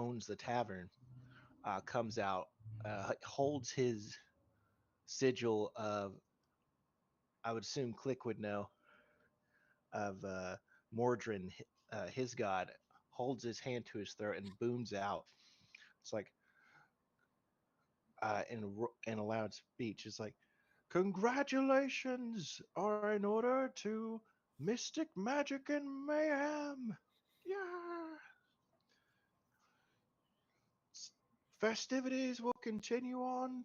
owns the tavern, comes out, holds his sigil of, I would assume Click would know, of Mordrin, his god, holds his hand to his throat and booms out. It's like, in a loud speech, it's like, congratulations are in order to Mystic Magic and Mayhem. Yeah. Festivities will continue on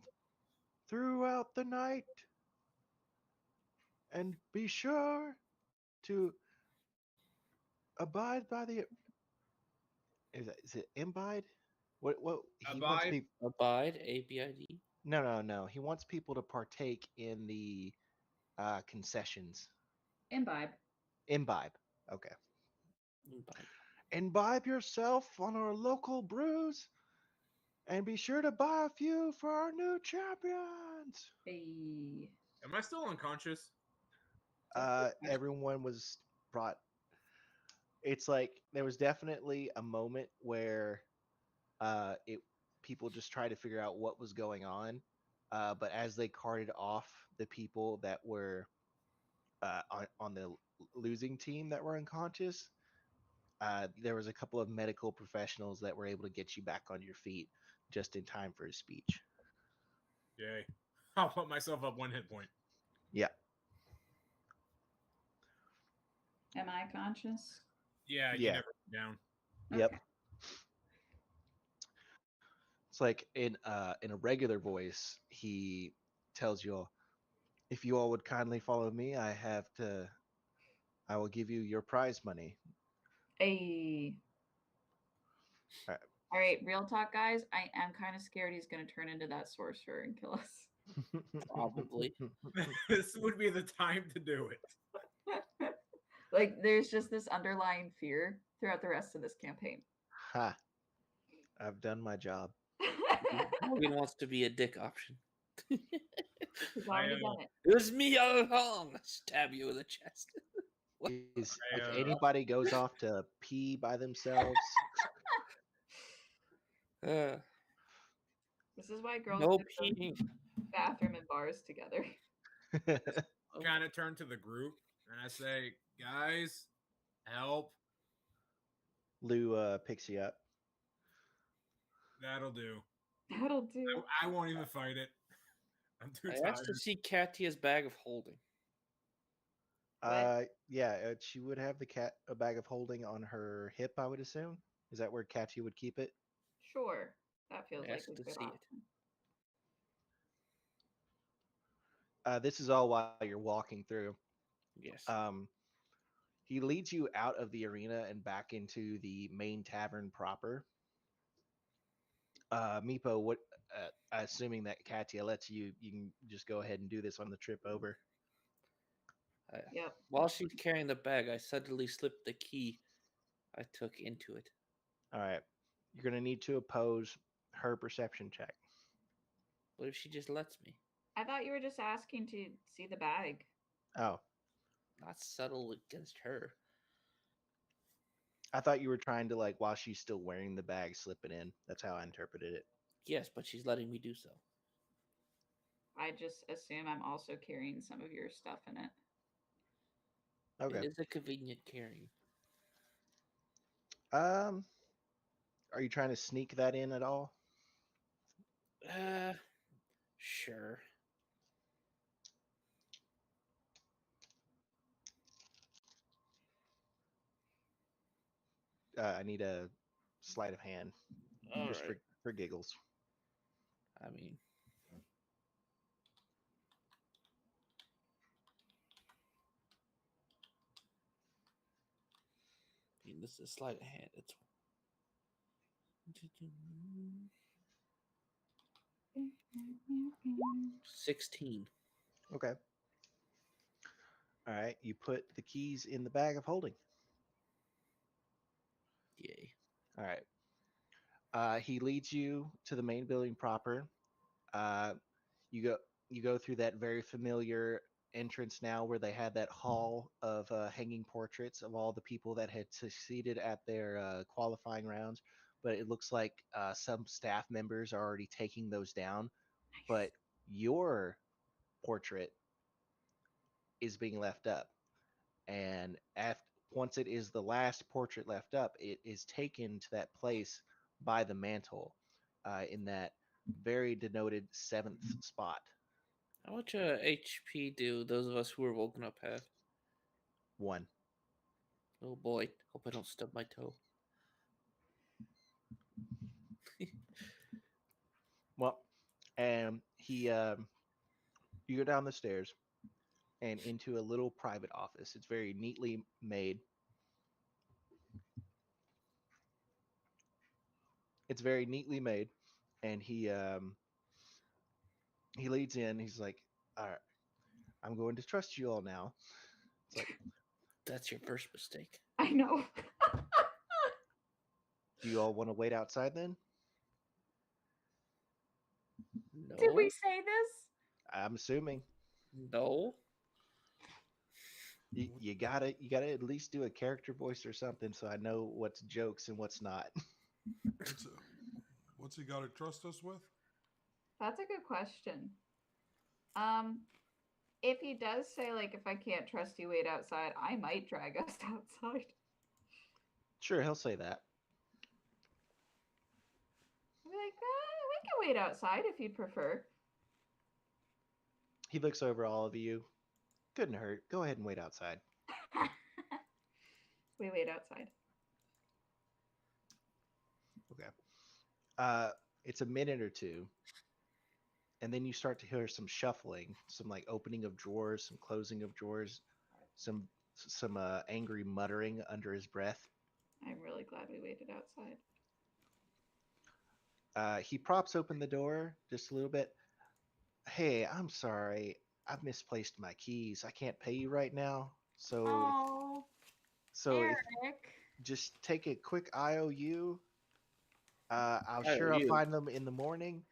throughout the night. And be sure to abide by the. Is it imbibe? What he wants Abide. people. Abide, ABID. No. He wants people to partake in the concessions. Imbibe. Imbibe. Okay. Abide. Imbibe yourself on our local brews, and be sure to buy a few for our new champions. Hey. Am I still unconscious? Everyone was brought. It's like there was definitely a moment where it people just tried to figure out what was going on, but as they carted off the people that were on the losing team that were unconscious, there was a couple of medical professionals that were able to get you back on your feet just in time for his speech. Yay. I'll put myself up 1 hit point. Yeah. Am I conscious? Yeah, you Yeah. never went down. Yep. Okay. It's like in a regular voice, he tells you all, if you all would kindly follow me, I will give you your prize money. Hey. All right. All right, real talk, guys. I am kind of scared he's going to turn into that sorcerer and kill us. Probably. This would be the time to do it. Like, there's just this underlying fear throughout the rest of this campaign. Ha. I've done my job. Morgan wants to be a dick option. He's already done it. It was me all along. Stab you in the chest. If I, anybody goes off to pee by themselves, Uh, This is why girls no go to the peeing. bathroom and bars together. kind of turn to the group and I say, guys, help. Lou picks you up. That'll do. That'll do. I won't even fight it. I'm too I tired. asked to see Katia's bag of holding. Yeah, she would have a bag of holding on her hip, I would assume. Is that where Katia would keep it? Sure. That feels I like asked a to good see it. option. This is all while you're walking through. Yes. He leads you out of the arena and back into the main tavern proper. Meepo, what? Assuming that Katia lets you, you can just go ahead and do this on the trip over. Yep. While she's carrying the bag, I suddenly slipped the key I took into it. All right, you're gonna need to oppose her perception check. What if she just lets me? I thought you were just asking to see the bag. Oh, Not subtle against her. I thought you were trying to, like, while she's still wearing the bag, slip it in. That's how I interpreted it. Yes, but she's letting me do so. I just assume I'm also carrying some of your stuff in it. Okay. It is a convenient carrying. Are you trying to sneak that in at all? Sure. I need a sleight of hand, All just right. for giggles. I mean, this is a sleight of hand. It's 16. Okay. All right. You put the keys in the bag of holding. Yay. All right. He leads you to the main building proper. You go through that very familiar entrance now where they had that hall of hanging portraits of all the people that had succeeded at their qualifying rounds. but it looks like some staff members are already taking those down. But your portrait is being left up, and once it is the last portrait left up, it is taken to that place by the mantle, in that very denoted 7th spot. How much HP do those of us who were woken up have? 1. Oh boy, hope I don't stub my toe. Well, and you go down the stairs and into a little private office. It's very neatly made. It's very neatly made, and he leads in. He's like, "All right, I'm going to trust you all now." It's like, That's your first mistake. I know. do you all want to wait outside then? No. Did we say this? I'm assuming No. you gotta at least do a character voice or something, so I know what's jokes and what's not. What's he got to trust us with? That's a good question. If he does say like, if I can't trust you, wait outside, I might drag us outside. Sure, he'll say that. I'll be like, we can wait outside if you'd prefer. He looks over all of you. Couldn't hurt. Go ahead and wait outside. We wait outside. Okay. It's a minute or two, and then you start to hear some shuffling, some like opening of drawers, some closing of drawers, some angry muttering under his breath. I'm really glad we waited outside. He props open the door just a little bit. Hey, I'm sorry. I've misplaced my keys. I can't pay you right now. Oh, If Eric. just take a quick IOU. I'll IOU? find them in the morning.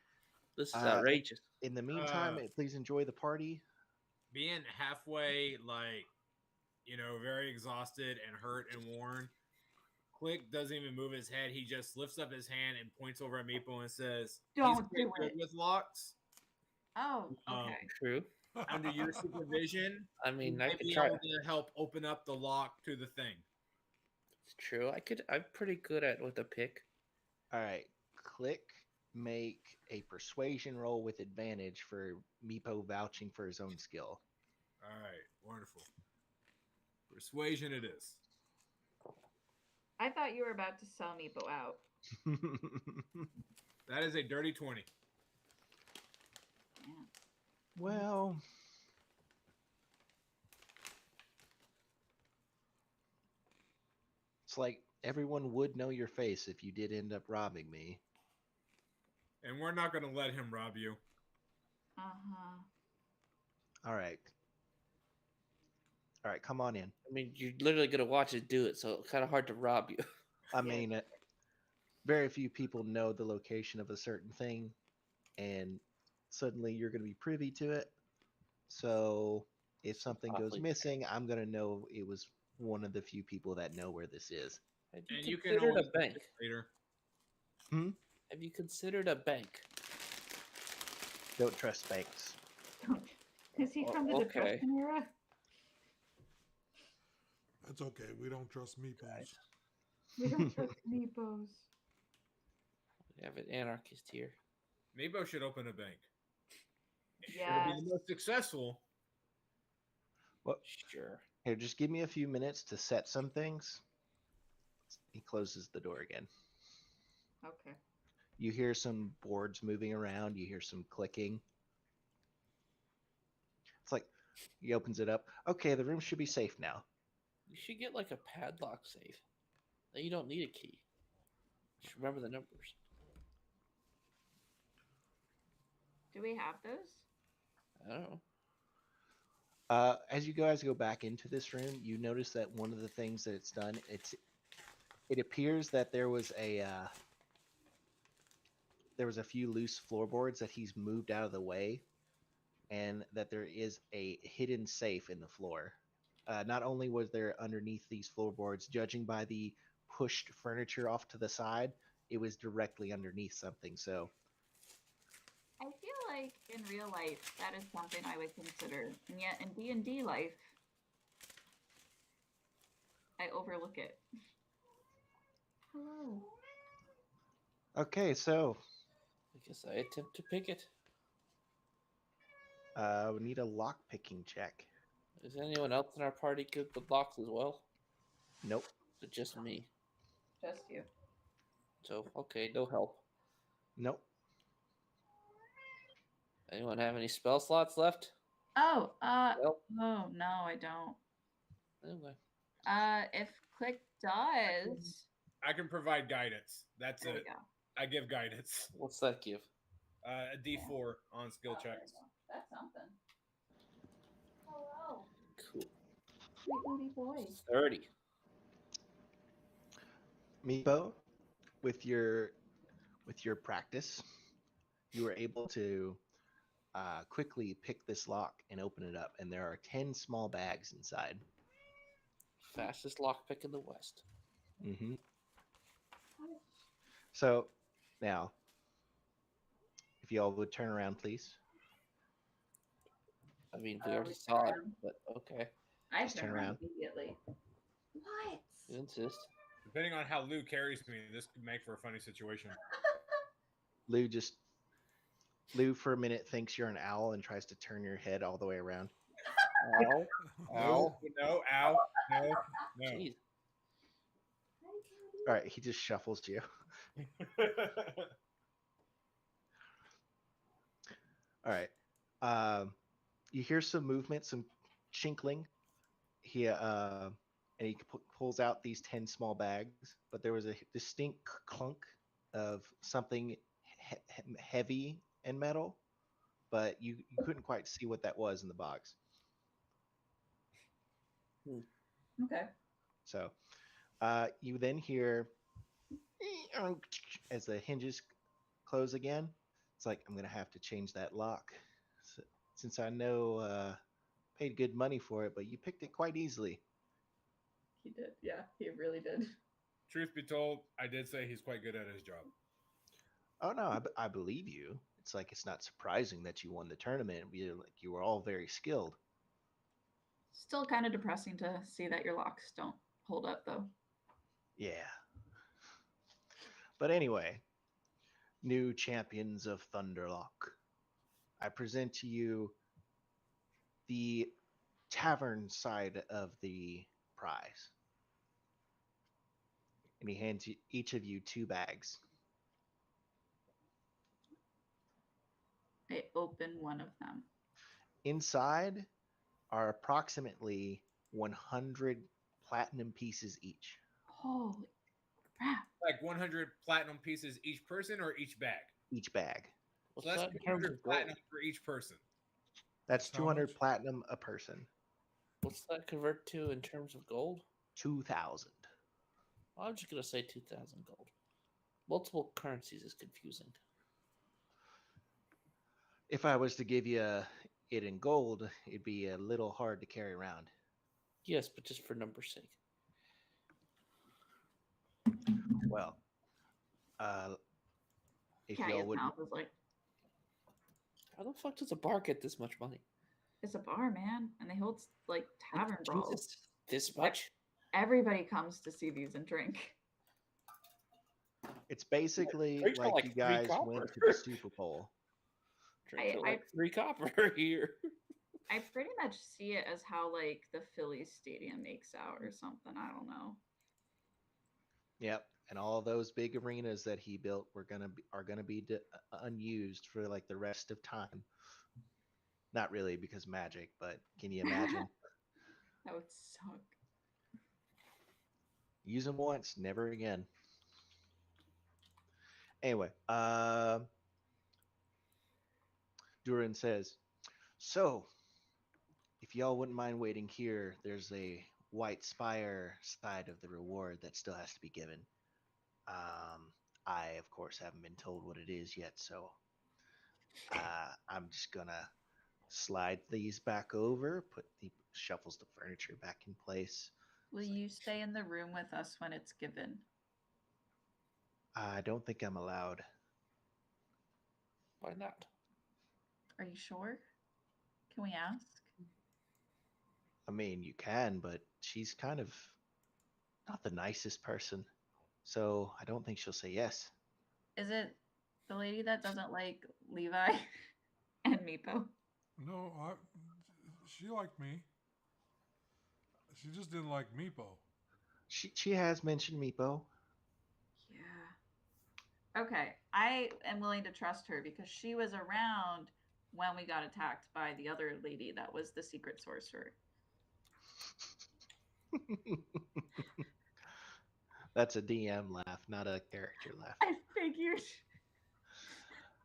This is Uh, outrageous. In the meantime, Uh, please enjoy the party. Being halfway, like, very exhausted and hurt and worn, Click doesn't even move his head. He just lifts up his hand and points over at Meepo and says, Don't "He's pretty do good it." with locks. Oh, okay. True. Under your supervision, I he mean, I might could be try. able to help open up the lock to the thing." It's true. I'm pretty good at with a pick. All right, Click, make a persuasion roll with advantage for Meepo vouching for his own skill. All right, wonderful. Persuasion it is. I thought you were about to sell Meepo out. That is a dirty 20. Yeah. Well, it's like everyone would know your face if you did end up robbing me. And we're not going to let him rob you. Uh-huh. All right. All right, come on in. I mean, you're literally gonna watch it do it, so it's kind of hard to rob you. I mean, very few people know the location of a certain thing, and suddenly you're going to be privy to it. So if something goes Awfully missing, I'm going to know it was one of the few people that know where this is. Have And you you can considered always a bank? later. Have you considered a bank? Don't trust banks. Is he Oh, from the okay. Depression era? That's okay. We don't trust meeples. We don't trust Meepos. We have an anarchist here. Meepo should open a bank. It'll Yes. be the most successful. Sure. Here, just give me a few minutes to set some things. He closes the door again. Okay. You hear some boards moving around. You hear some clicking. It's like he opens it up. Okay, the room should be safe now. You should get like a padlock safe. Then you don't need a key. Just remember the numbers. Do we have those? I don't know. As you guys go back into this room, you notice that one of the things that it's done, it appears that there was a few loose floorboards that he's moved out of the way, and that there is a hidden safe in the floor. Not only was there underneath these floorboards, judging by the pushed furniture off to the side, it was directly underneath something. So I feel like in real life that is something I would consider, and yet in D&D life, I overlook it. Hello. okay, so I guess I attempt to pick it. we need a lock picking check. Is anyone else in our party good with locks as well? Nope. Or just me? Just you. So okay, no help. Nope. Anyone have any spell slots left? Oh, Well, oh no, I don't. anyway. If Click does, I can provide guidance. That's there we it. go. I give guidance. What's that give? A D4 on skill Oh, there checks. we go. That's something. Hello, Cool. sweet booty boy. 30. Meepo, with your practice, you were able to quickly pick this lock and open it up, and there are 10 small bags inside. Fastest lockpick in the West. Mm-hmm. So now, if you all would turn around, please. I mean, we Oh, already we saw it, turned. but okay. I Just turn turn around around. immediately. What? You insist. Depending on how Lou carries me, this could make for a funny situation. Lou for a minute thinks you're an owl and tries to turn your head all the way around. Ow. No, Ow. no, ow, no, no. Jeez. All right, he just shuffles you. All right. You hear some movement, some chinkling. And he pulls out these 10 small bags, but there was a distinct clunk of something heavy and metal, but you couldn't quite see what that was in the box. Okay. So you then hear as the hinges close again. It's like, I'm going to have to change that lock. Since I know paid good money for it, but you picked it quite easily. He did. Yeah, he really did. Truth be told, I did say he's quite good at his job. Oh no, I believe you. It's like it's not surprising that you won the tournament. You were all very skilled. Still kind of depressing to see that your locks don't hold up, though. Yeah. But anyway, new champions of Thunderlock. I present to you the tavern side of the prize. And he hands each of you 2 bags. I open one of them. Inside are approximately 100 platinum pieces each. Holy crap. Like 100 platinum pieces each person or each bag? Each bag. What's So that's that in terms 200 of gold? platinum for each person. That's That's how 200 much? platinum a person. What's that convert to in terms of gold? 2,000. I'm just gonna say 2,000 gold. Multiple currencies is confusing. If I was to give you it in gold, it'd be a little hard to carry around. Yes, but just for number's sake. Well, if y'all Kaya's would, mouth is like, How the fuck does a bar get this much money? it's a bar, man. And they hold like tavern brawls. Jesus, this much? Everybody comes to see these and drink. it's basically Drinks for like like you 3 guys copper. went to the Super Bowl. Drink for I- like 3 copper here. I pretty much see it as how like the Phillies stadium makes out or something. I don't know. Yep, and all those big arenas that he built are gonna be unused for like the rest of time. Not really because magic, but can you imagine? That would suck. Use them once, never again. Anyway, Durin says, so if y'all wouldn't mind waiting here, there's a White Spire side of the reward that still has to be given. I, of course, haven't been told what it is yet, so I'm just gonna slide these back over, shuffles the furniture back in place. Will you stay in the room with us when it's given? I don't think I'm allowed. Why not? Are you sure? Can we ask? I mean, you can, but she's kind of not the nicest person. So I don't think she'll say yes. Is it the lady that doesn't like Levi and Meepo? No, she liked me. She just didn't like Meepo. She has mentioned Meepo. Yeah. Okay, I am willing to trust her because she was around when we got attacked by the other lady that was the secret sorcerer. That's a DM laugh, not a character laugh. I figured.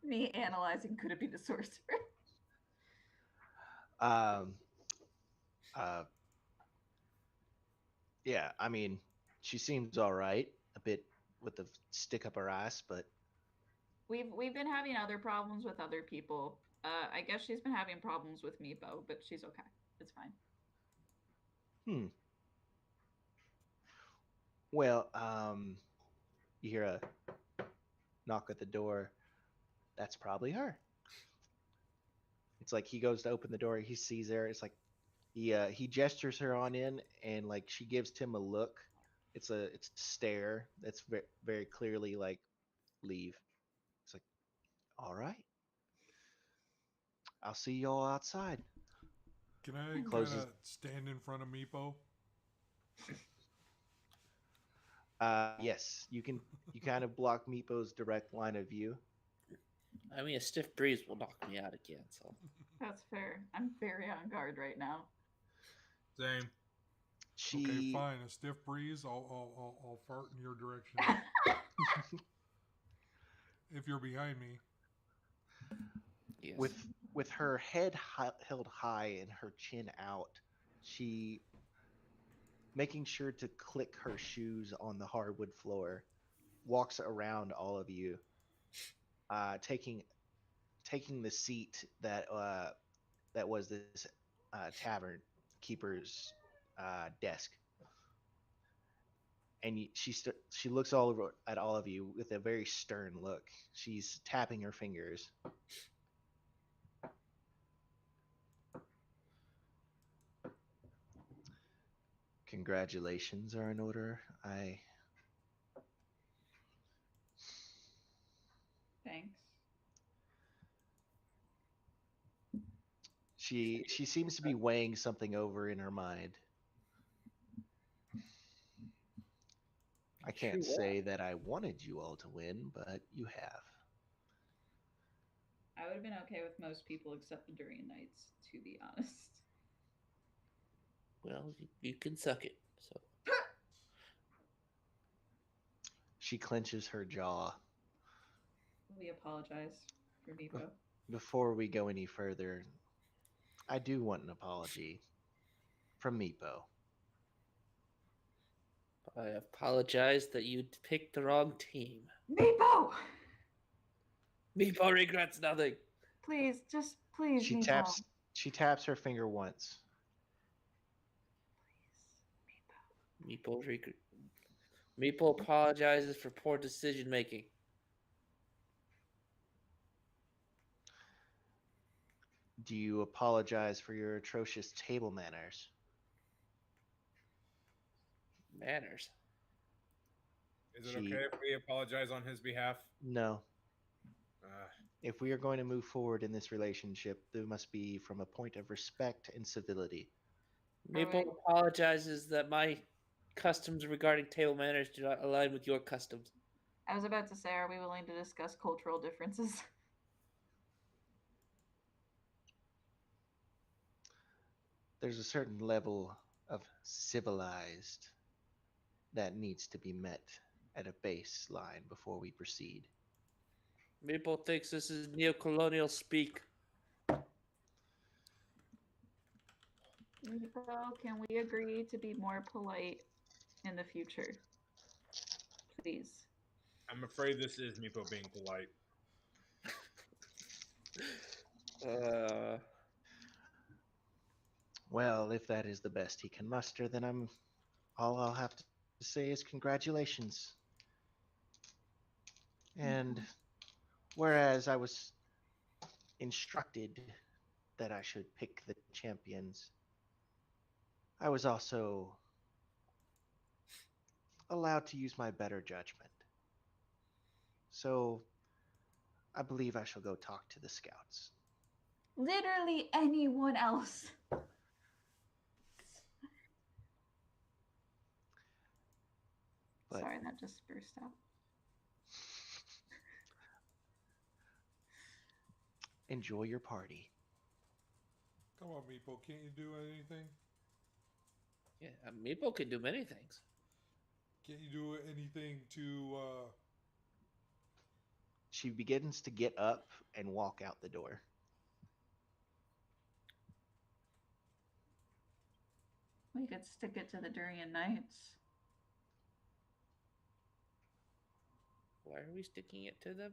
Me analyzing could it be the sorcerer? Um, uh, yeah, I mean, she seems all right. A bit with the stick up her ass, but We've been having other problems with other people. I guess she's been having problems with Meepo, but she's okay. It's fine. well, you hear a knock at the door. That's probably her. It's like he goes to open the door. He sees her. It's like he gestures her on in, and like she gives him a look. It's a stare. That's very clearly like leave. It's like, all right, I'll see y'all outside. Can I kind Closes. of stand in front of Meepo? Yes, you can. You kind of block Meepo's direct line of view. I mean, a stiff breeze will knock me out again. So That's fair. I'm very on guard right now. Same. She. Okay, fine. A stiff breeze. I'll fart in your direction if you're behind me. yes. With her head held high and her chin out, she making sure to click her shoes on the hardwood floor, walks around all of you, taking the seat that that was this tavern keeper's desk, and she looks all over at all of you with a very stern look. She's tapping her fingers. Congratulations are in order. Thanks. She seems to be weighing something over in her mind. I can't Sure. say that I wanted you all to win, but you have. I would have been okay with most people except the Durian Knights, to be honest. Well, you can suck it. So She clenches her jaw. We apologize for Meepo. Before we go any further, I do want an apology from Meepo. I apologize that you picked the wrong team. Meepo! Meepo regrets nothing. Please, just please, She Meepo. taps her finger once. Meepo apologizes for poor decision making. Do you apologize for your atrocious table manners? Manners. Is it okay if we apologize on his behalf? No. Uh, If we are going to move forward in this relationship, there must be from a point of respect and civility. Meepo Alright. apologizes that my customs regarding table manners do not align with your customs. I was about to say, are we willing to discuss cultural differences? There's a certain level of civilized that needs to be met at a baseline before we proceed. Meepo thinks this is neo-colonial speak. Meepo, can we agree to be more polite in the future? Please. I'm afraid this is Meepo being polite. Well, if that is the best he can muster, then all I'll have to say is congratulations. And whereas I was instructed that I should pick the champions, I was also allowed to use my better judgment. So I believe I shall go talk to the scouts. Literally anyone else. But Sorry, that just burst out. enjoy your party. Come on, Meepo, can't you do anything? Yeah, Meepo can do many things. Can't you do anything to She begins to get up and walk out the door. We could stick it to the Durian Knights. Why are we sticking it to them?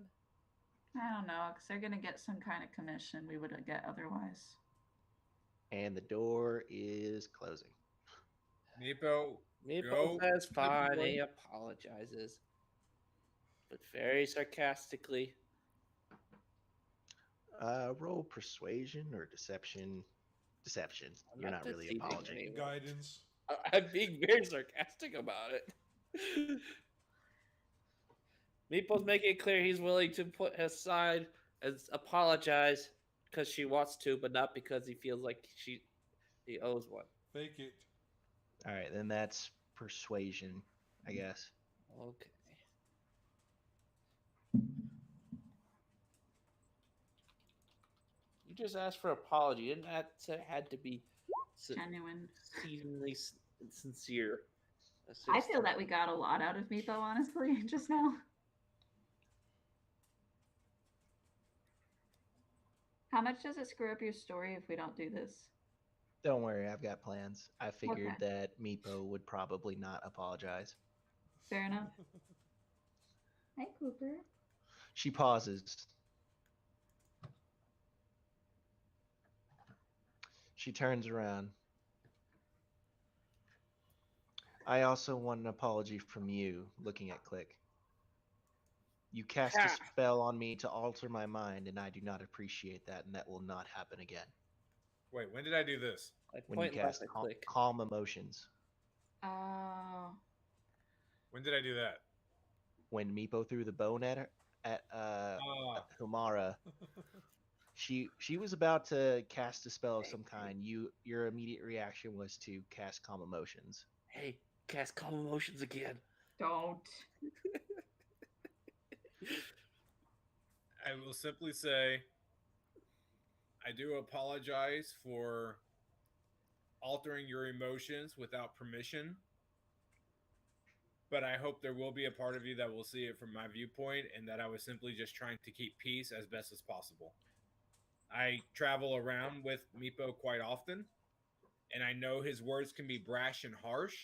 I don't know, because they're going to get some kind of commission we would get otherwise. And the door is closing. Meepo, Meepo Go says to the fine. door. He apologizes, but very sarcastically. Roll persuasion or deception. Deception. I'm You're not not really deceiving apologizing. anyone. guidance? I'm being very sarcastic about it. Meeple's making it clear he's willing to put aside and apologize because she wants to, but not because he feels like he owes one. Fake it. All right, then that's persuasion, I guess. Okay. You just asked for apology. You didn't have to, had to be Genuine. exceedingly sincere. I feel that we got a lot out of Meepo, honestly, just now. How much does it screw up your story if we don't do this? Don't worry, I've got plans. I figured Okay. that Meepo would probably not apologize. Fair enough. Hi, Cooper. She pauses. She turns around. I also want an apology from you, looking at Click. You cast a Ha! spell on me to alter my mind, and I do not appreciate that, and that will not happen again. wait, when did I do this? I When you point left cast and click. calm emotions. Oh. When did I do that? When Meepo threw the bone at her, at Ah, Humara, she was about to cast a spell of some kind. Your immediate reaction was to cast calm emotions. Hey, cast calm emotions again. Don't. I will simply say I do apologize for altering your emotions without permission. But I hope there will be a part of you that will see it from my viewpoint and that I was simply just trying to keep peace as best as possible. I travel around with Meepo quite often, and I know his words can be brash and harsh.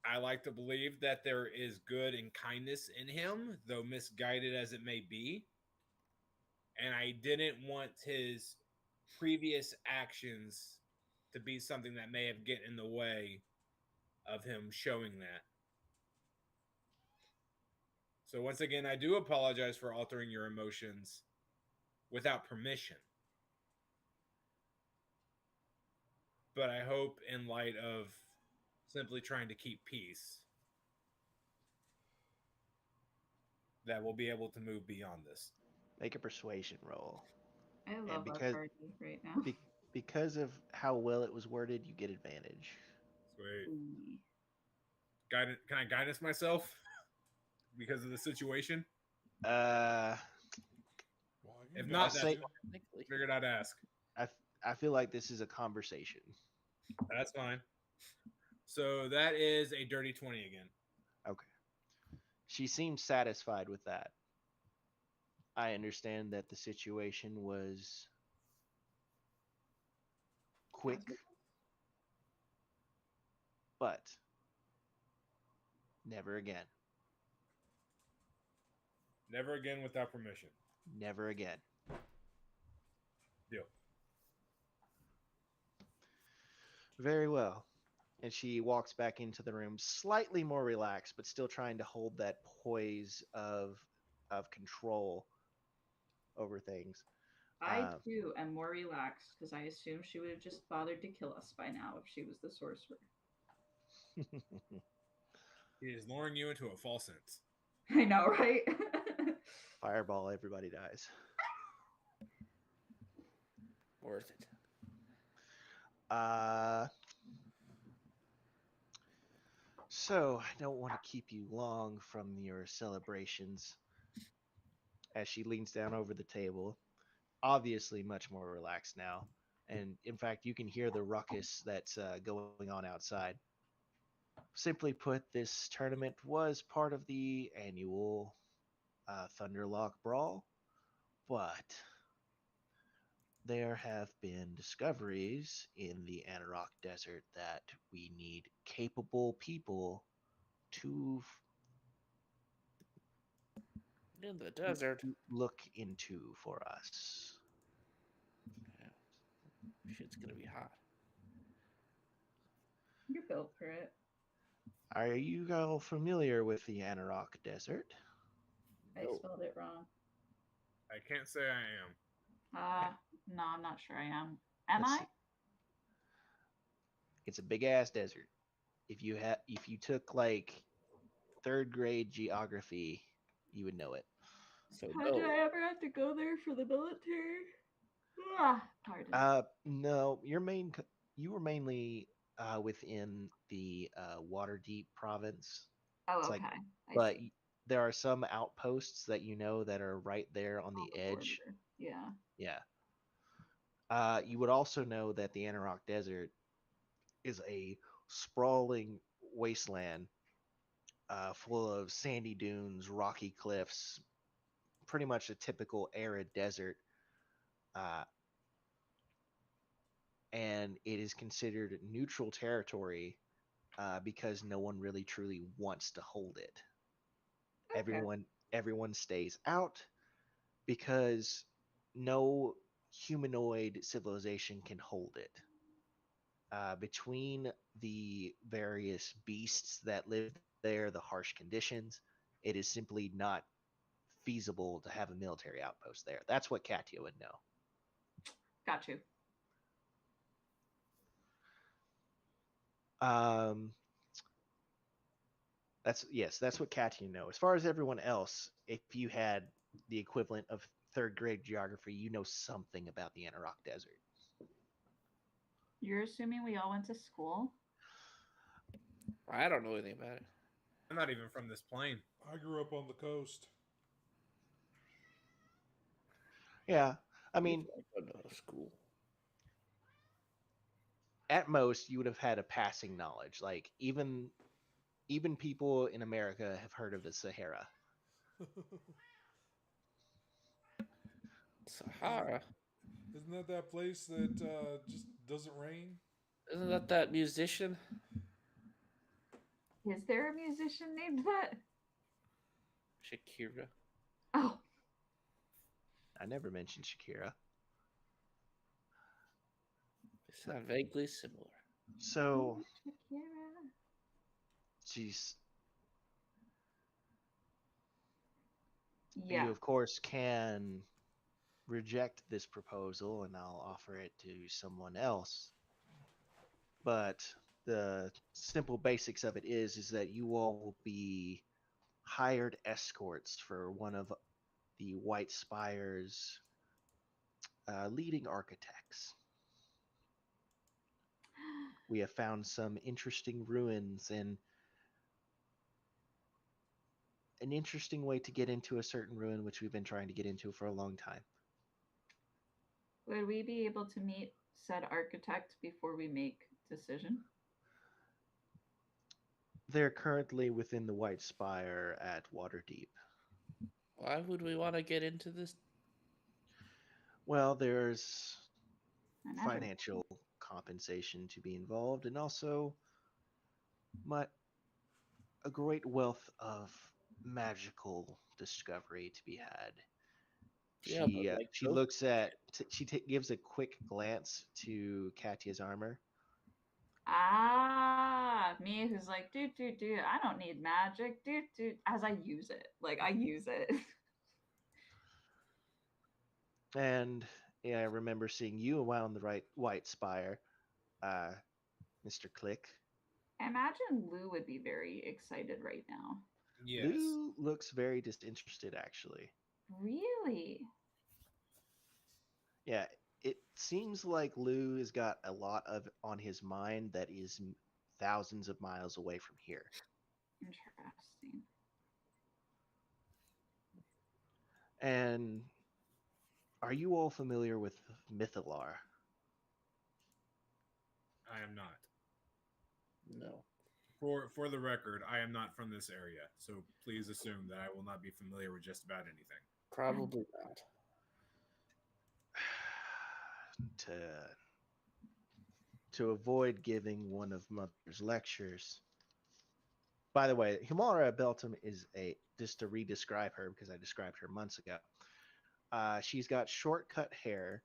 I like to believe that there is good and kindness in him, though misguided as it may be. And I didn't want his previous actions to be something that may have gotten in the way of him showing that. So once again, I do apologize for altering your emotions without permission. But I hope in light of simply trying to keep peace that we'll be able to move beyond this. Make a persuasion roll. I love our because- party right now. Because of how well it was worded, you get advantage. Sweet. Ooh. Can I guidance myself because of the situation? Uh, Well, If you not, guys say- do. Technically. Figured I'd ask. I feel like this is a conversation. That's fine. So that is a dirty 20 again. Okay. She seems satisfied with that. I understand that the situation was quick, but never again. Never again without permission. Never again. Deal. Very well. And she walks back into the room, slightly more relaxed, but still trying to hold that poise of control over things. I too am more relaxed because I assume she would have just bothered to kill us by now if she was the sorcerer. He is luring you into a false sense. I know, right? Fireball, everybody dies. Worth it. So I don't want to keep you long from your celebrations. As she leans down over the table, obviously much more relaxed now, and in fact, you can hear the ruckus that's going on outside. Simply put, this tournament was part of the annual Thunderlock Brawl, but there have been discoveries in the Anarok Desert that we need capable people to In the desert. look into for us. Yeah. Shit's gonna be hot. You're built for it. Are you all familiar with the Anarok Desert? I No. spelled it wrong. I can't say I am. No, I'm not sure I am. Am Let's I? see. It's a big ass desert. If you took like third grade geography, you would know it. So How did no. I ever have to go there for the military? Pardon. No, you were mainly within the Waterdeep province. Oh, It's okay. like, I but see. there are some outposts that you know that are right there on the edge. Border. Yeah. Yeah. You would also know that the Anarok Desert is a sprawling wasteland full of sandy dunes, rocky cliffs, pretty much a typical arid desert. Uh, and it is considered neutral territory because no one really truly wants to hold it. Okay. Everyone stays out because no humanoid civilization can hold it. Between the various beasts that live there, the harsh conditions, it is simply not feasible to have a military outpost there. That's what Katia would know. Got you. That's what Katia know. As far as everyone else, if you had the equivalent of third grade geography, you know something about the Anarok Desert. You're assuming we all went to school? I don't know anything about it. I'm not even from this plane. I grew up on the coast. Yeah, I mean, I don't know school. at most you would have had a passing knowledge. Like even people in America have heard of the Sahara. Sahara? Isn't that place that just doesn't rain? Isn't that musician? Is there a musician named that? Shakira. Oh, I never mentioned Shakira. They sound vaguely similar. So, Shakira. geez, Yeah. you of course can reject this proposal and I'll offer it to someone else. But the simple basics of it is that you all will be hired escorts for one of the White Spire's leading architects. We have found some interesting ruins and an interesting way to get into a certain ruin, which we've been trying to get into for a long time. Would we be able to meet said architect before we make decision? They're currently within the White Spire at Waterdeep. Why would we want to get into this? Well, there's I never- financial compensation to be involved, and also a great wealth of magical discovery to be had. Yeah, but like She those- looks at gives a quick glance to Katia's armor. Ah, me who's like, dude, I don't need magic, dude, as I use it. Like, I use it. And yeah, I remember seeing you around the right White Spire, uh, Mr. Click. I imagine Lou would be very excited right now. Yes. Lou looks very disinterested, actually. Really? Yeah, it seems like Lou has got a lot of on his mind that is thousands of miles away from here. Interesting. And are you all familiar with Mythalar? I am not. No. For the record, I am not from this area, so please assume that I will not be familiar with just about anything. Probably not. To avoid giving one of Mother's lectures. By the way, Himalaya Beltum is just to re-describe her because I described her months ago. She's got short cut hair.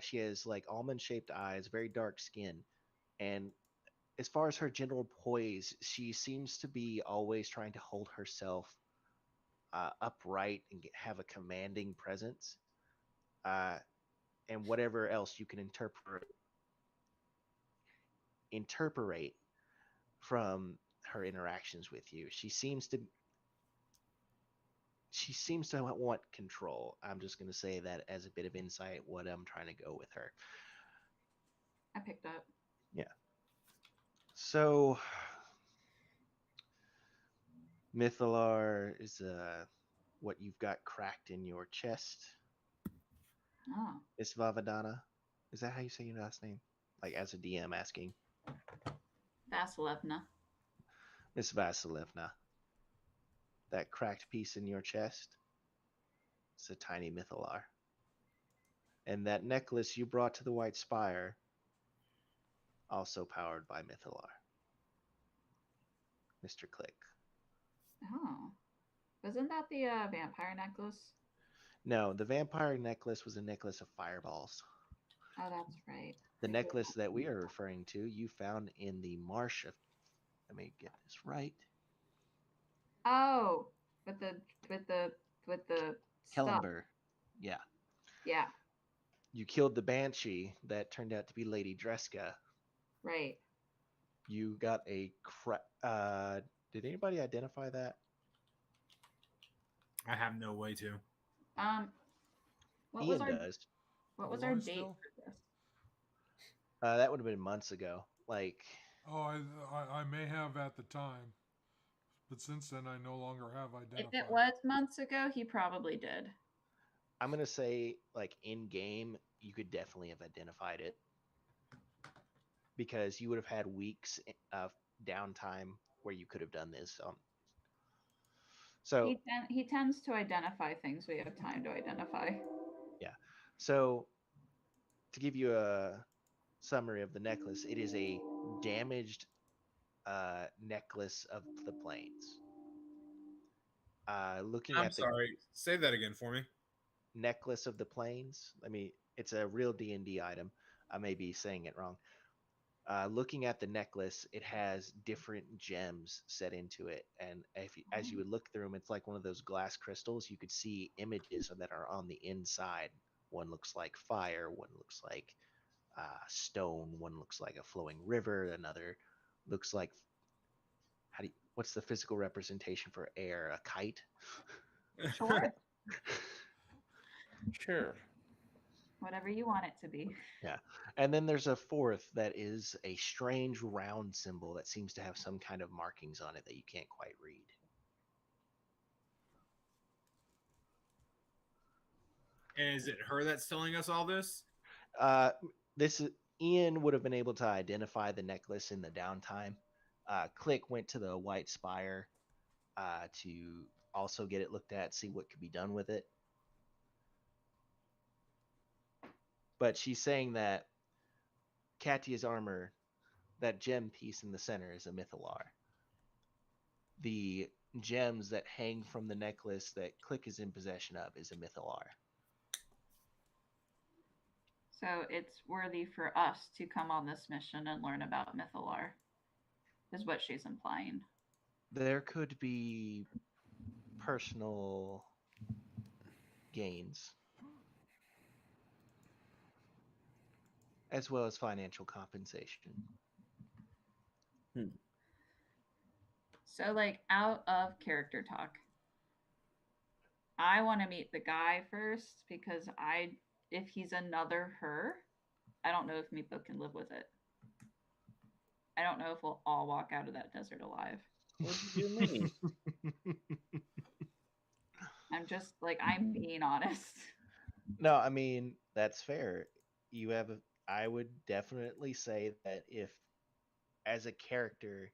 She has like almond shaped eyes, very dark skin, and as far as her general poise, she seems to be always trying to hold herself upright and have a commanding presence. And whatever else you can interpret from her interactions with you, she seems to want control. I'm just going to say that as a bit of insight what I'm trying to go with her. I picked up. Yeah. So Mythalar is what you've got cracked in your chest. Oh. Miss Vavadana. Is that how you say your last name? Like as a DM asking. Vasilevna. Miss Vasilevna. That cracked piece in your chest. It's a tiny Mythalar. And that necklace you brought to the White Spire, also powered by Mythalar. Mr. Click. Oh. Wasn't that the vampire necklace? No, the vampire necklace was a necklace of fireballs. Oh, that's right. The I did necklace not that we know are referring to, you found in the marsh of. Let me get this right. Oh, with the with the with the stuff. Kellenberg. Yeah. Yeah, You killed the banshee that turned out to be Lady Dreska. right. You got a did anybody identify that? I have no way to. Um, what was Ian our does. what Do was our I date still? for this? That would have been months ago. Like, Oh, I may have at the time, but since then I no longer have If identified. it was months ago, he probably did. I'm gonna say, like in game, you could definitely have identified it because you would have had weeks of downtime where you could have done this. So He tends to identify things we have time to identify. yeah. So to give you a summary of the necklace, it is a damaged necklace of the plains. Looking I'm at the sorry. Say that again for me. necklace of the plains, it's a real D&D item. I may be saying it wrong. Looking at the necklace, it has different gems set into it, and as you would look through them, it's like one of those glass crystals. You could see images that are on the inside. One looks like fire, one looks like stone, one looks like a flowing river, another looks like what's the physical representation for air? A kite? Sure. Sure. Whatever you want it to be. Yeah. And then there's a fourth that is a strange round symbol that seems to have some kind of markings on it that you can't quite read. And is it her that's telling us all this? This is Ian would have been able to identify the necklace in the downtime. Click went to the White Spire to also get it looked at, see what could be done with it. But she's saying that Katia's armor, that gem piece in the center, is a Mythalar. The gems that hang from the necklace that Click is in possession of is a Mythalar. So it's worthy for us to come on this mission and learn about Mythalar, is what she's implying. There could be personal gains as well as financial compensation. So, like, out of character talk, I want to meet the guy first because if he's another her, I don't know if Meepo can live with it. I don't know if we'll all walk out of that desert alive. What do you mean? I'm just like, I'm being honest. No, I mean, that's fair. I would definitely say that if as a character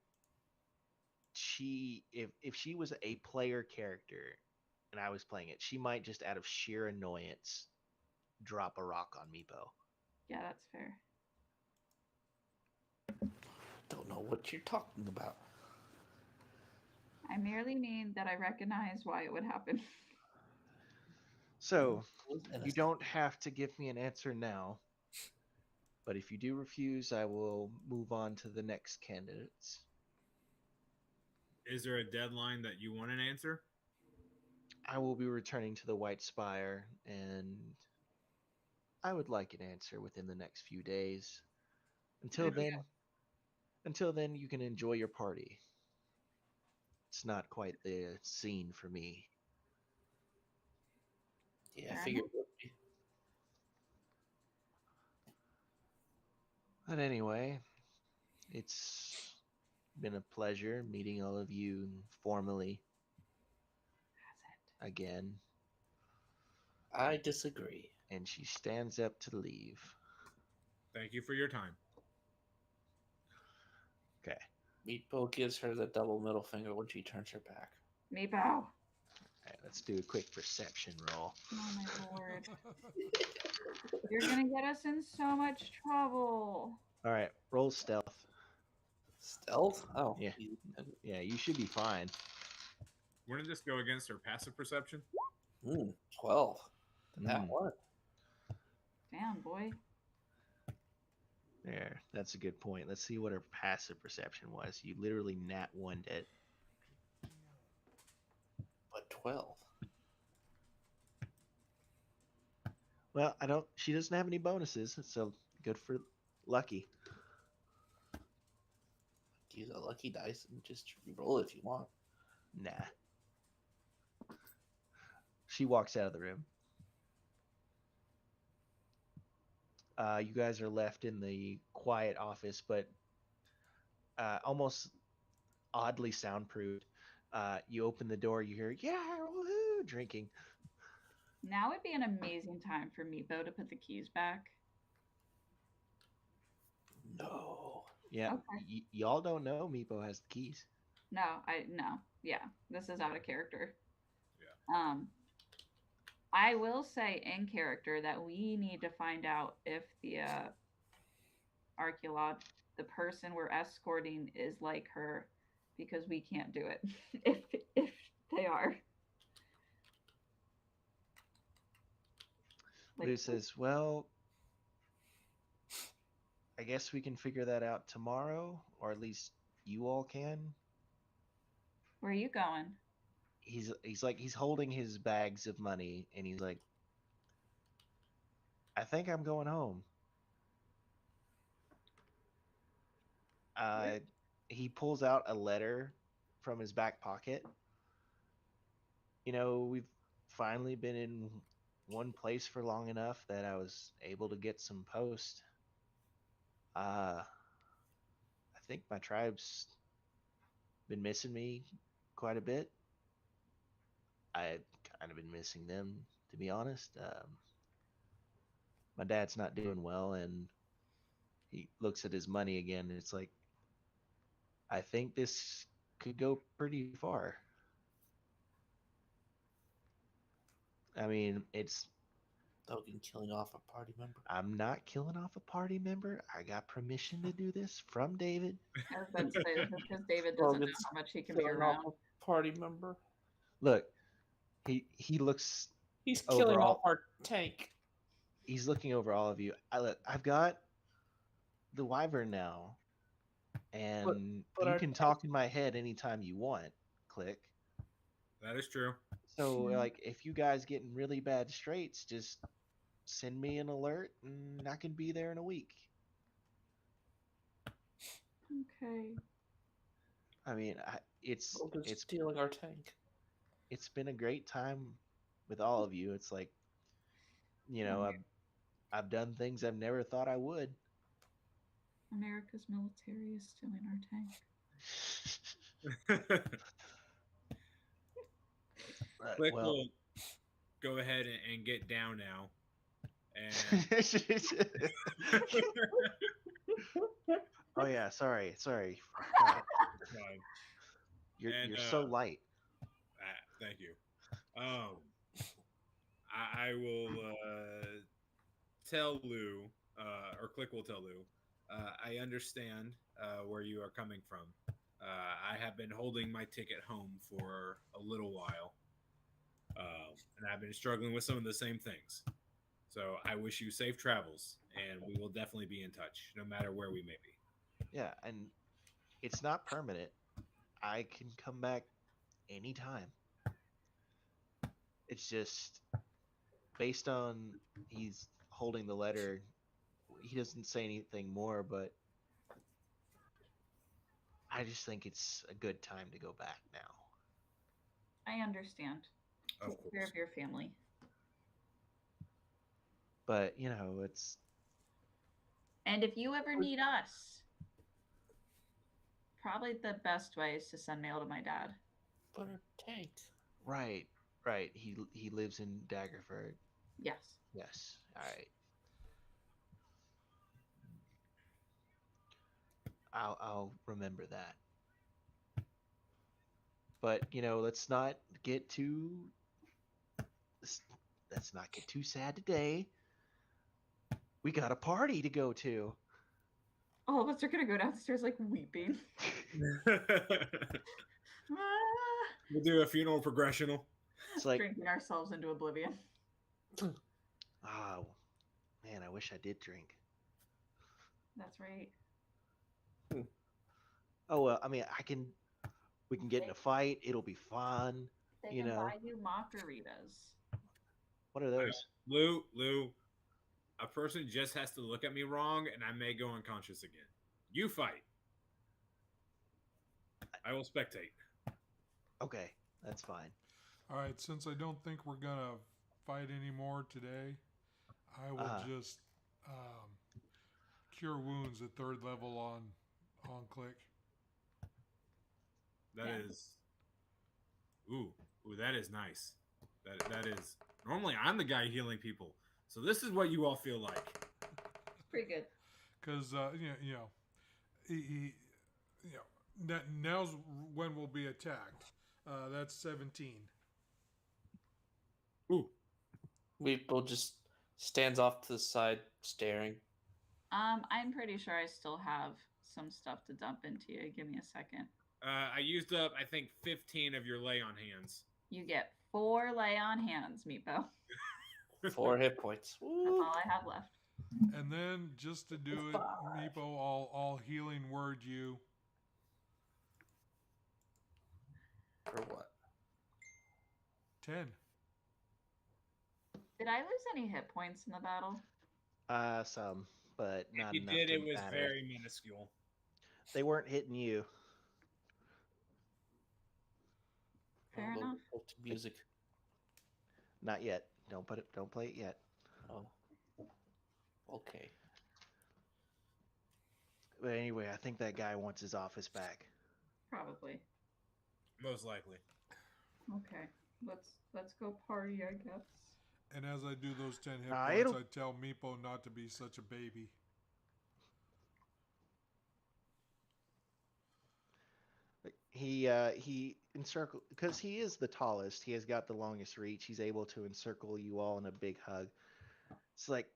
if she was a player character and I was playing it, she might just out of sheer annoyance drop a rock on Meepo. Yeah, that's fair. Don't know what you're talking about. I merely mean that I recognize why it would happen. So, Was you innocent. don't have to give me an answer now, but if you do refuse, I will move on to the next candidates. Is there a deadline that you want an answer? I will be returning to the White Spire, and I would like an answer within the next few days. Until then, you can enjoy your party. It's not quite the scene for me. Yeah, I Fair figured it would be. But anyway, it's been a pleasure meeting all of you formally again. I disagree. And she stands up to leave. Thank you for your time. Okay. Meatball gives her the double middle finger when she turns her back. Meepo. All right, let's do a quick perception roll. Oh my lord. You're gonna get us in so much trouble. All right, roll stealth. Stealth? Oh, Yeah. Yeah, you should be fine. Wouldn't this go against her passive perception? 12. That Mm. one. Damn, boy. There, that's a good point. Let's see what her passive perception was. You literally nat 1'd it. But 12. Well, she doesn't have any bonuses, so good for Lucky. Use a lucky dice and just roll if you want. Nah. She walks out of the room. You guys are left in the quiet office, but almost oddly soundproofed. You open the door, you hear, yeah, woohoo, drinking. Now would be an amazing time for Meepo to put the keys back. No. Yeah, Okay. y'all don't know Meepo has the keys. No. Yeah, this is out of character. Yeah. I will say in character that we need to find out if the archaeolog, the person we're escorting, is like her, because we can't do it if they are. Lou says, well, I guess we can figure that out tomorrow, or at least you all can. Where are you going? He's holding his bags of money, and he's like, I think I'm going home. He pulls out a letter from his back pocket. You know, we've finally been in one place for long enough that I was able to get some post. I think my tribe's been missing me quite a bit. I've kind of been missing them, to be honest. My dad's not doing well, and he looks at his money again, and it's like, I think this could go pretty far. I mean, it's... Logan killing off a party member. I'm not killing off a party member. I got permission to do this from David. I was about to say, this is because David doesn't know Logan's how much he can be Killing around. off a party member. Look, he looks... He's killing off Overall- our tank. he's looking over all of you. I've got the wyvern now, and but you our can talk in my head anytime you want. Click. That is true. So Hmm. like, if you guys get in really bad straits, just send me an alert, and I can be there in a week. Okay. I mean, it's We're it's stealing our tank. it's been a great time with all of you. It's like, I've done things I've never thought I would. America's military is stealing our tank. Click Well, will go ahead and get down now. And oh yeah, sorry. Forgot. fine. You're And, you're so light. thank you. I will tell Lou, or Click will tell Lou. I understand where you are coming from. I have been holding my ticket home for a little while, and I've been struggling with some of the same things. So I wish you safe travels, and we will definitely be in touch, no matter where we may be. Yeah, and it's not permanent. I can come back anytime. It's just based on he's holding the letter. He doesn't say anything more, but I just think it's a good time to go back now. I understand. Of Take care course. of your family. But it's And if you ever need us, probably the best way is to send mail to my dad. But our tank. right. He lives in Daggerford. Yes. Yes. All right. I'll remember that. But let's not get too let's not get too sad today. We got a party to go to. All of us are gonna go downstairs like weeping. Ah, We'll do a funeral progressional. It's like, drinking ourselves into oblivion. oh man, I wish I did drink. That's right. Oh well, I mean, we can get in a fight. It'll be fun. They You can know. buy you margaritas. What are those? Lou, a person just has to look at me wrong, and I may go unconscious again. You fight. I will spectate. Okay, that's fine. All right, since I don't think we're gonna fight anymore today, I will just cure wounds at 3rd level on Click. That Yeah. is, ooh, that is nice. That is. Normally, I'm the guy healing people, so this is what you all feel like. Pretty good. Because now's when we'll be attacked. That's 17. Ooh, Weeple just stands off to the side, staring. I'm pretty sure I still have some stuff to dump into you. Give me a second. I used up, I think, 15 of your lay on hands. You get 4 lay on hands, Meepo. 4 hit points. That's Woo. all I have left. And then just to do it, Meepo, I'll healing word you. For what? 10. Did I lose any hit points in the battle? Some, but not If you enough did, to it was matter. very minuscule. They weren't hitting you. Fair We'll enough. go to music. Not yet. Don't play it yet. Oh. Okay. But anyway, I think that guy wants his office back. Probably. Most likely. Okay. Let's go party, I guess. And as I do those 10 hit Nah, points, it'll- I tell Meepo not to be such a baby. He encircle, because he is the tallest. He has got the longest reach. He's able to encircle you all in a big hug. It's like,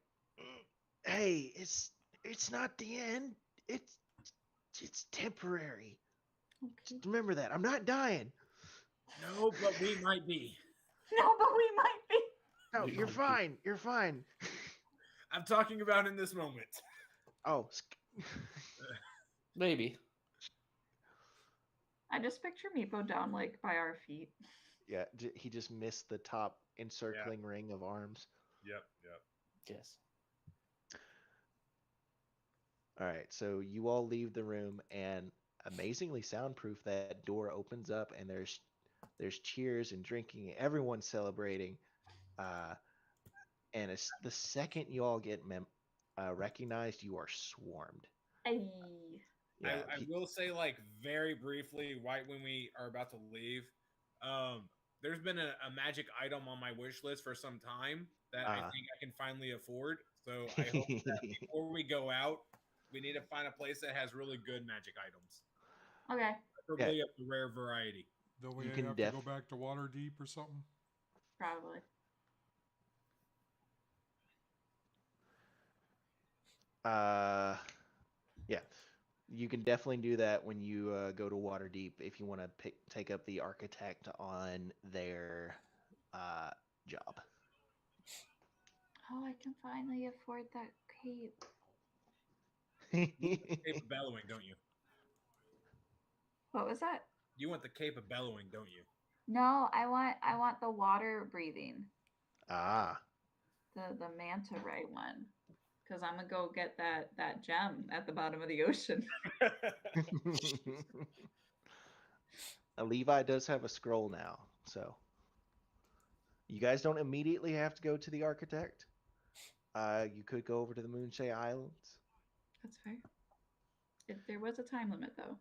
hey, it's not the end. It's temporary. Okay. Just remember that. I'm not dying. No, but we might be. No, but we might be. No, you're fine. You're fine. I'm talking about in this moment. Oh, Maybe. I just picture Meepo down like by our feet. yeah. He just missed the top encircling ring of arms. Yep. Yes. All right, so you all leave the room, and amazingly soundproof, that door opens up, and there's cheers and drinking, everyone's celebrating. Uh, and it's the second you all get recognized, you are swarmed. Ay. Yeah, I will say, like, very briefly, right when we are about to leave, there's been a magic item on my wish list for some time that I think I can finally afford. So I hope that before we go out, we need to find a place that has really good magic items, Okay. preferably of the rare variety. Don't we You can have to go back to Waterdeep or something? Probably. Yeah, you can definitely do that when you go to Waterdeep if you want to take up the architect on their job. Oh, I can finally afford that cape. You want the Cape of Bellowing, don't you? What was that? You want the Cape of Bellowing, don't you? No, I want the water breathing. Ah. The manta ray one. Because I'm gonna go get that gem at the bottom of the ocean. Levi does have a scroll now, so you guys don't immediately have to go to the architect. You could go over to the Moonshay Islands. That's fair. There was a time limit though.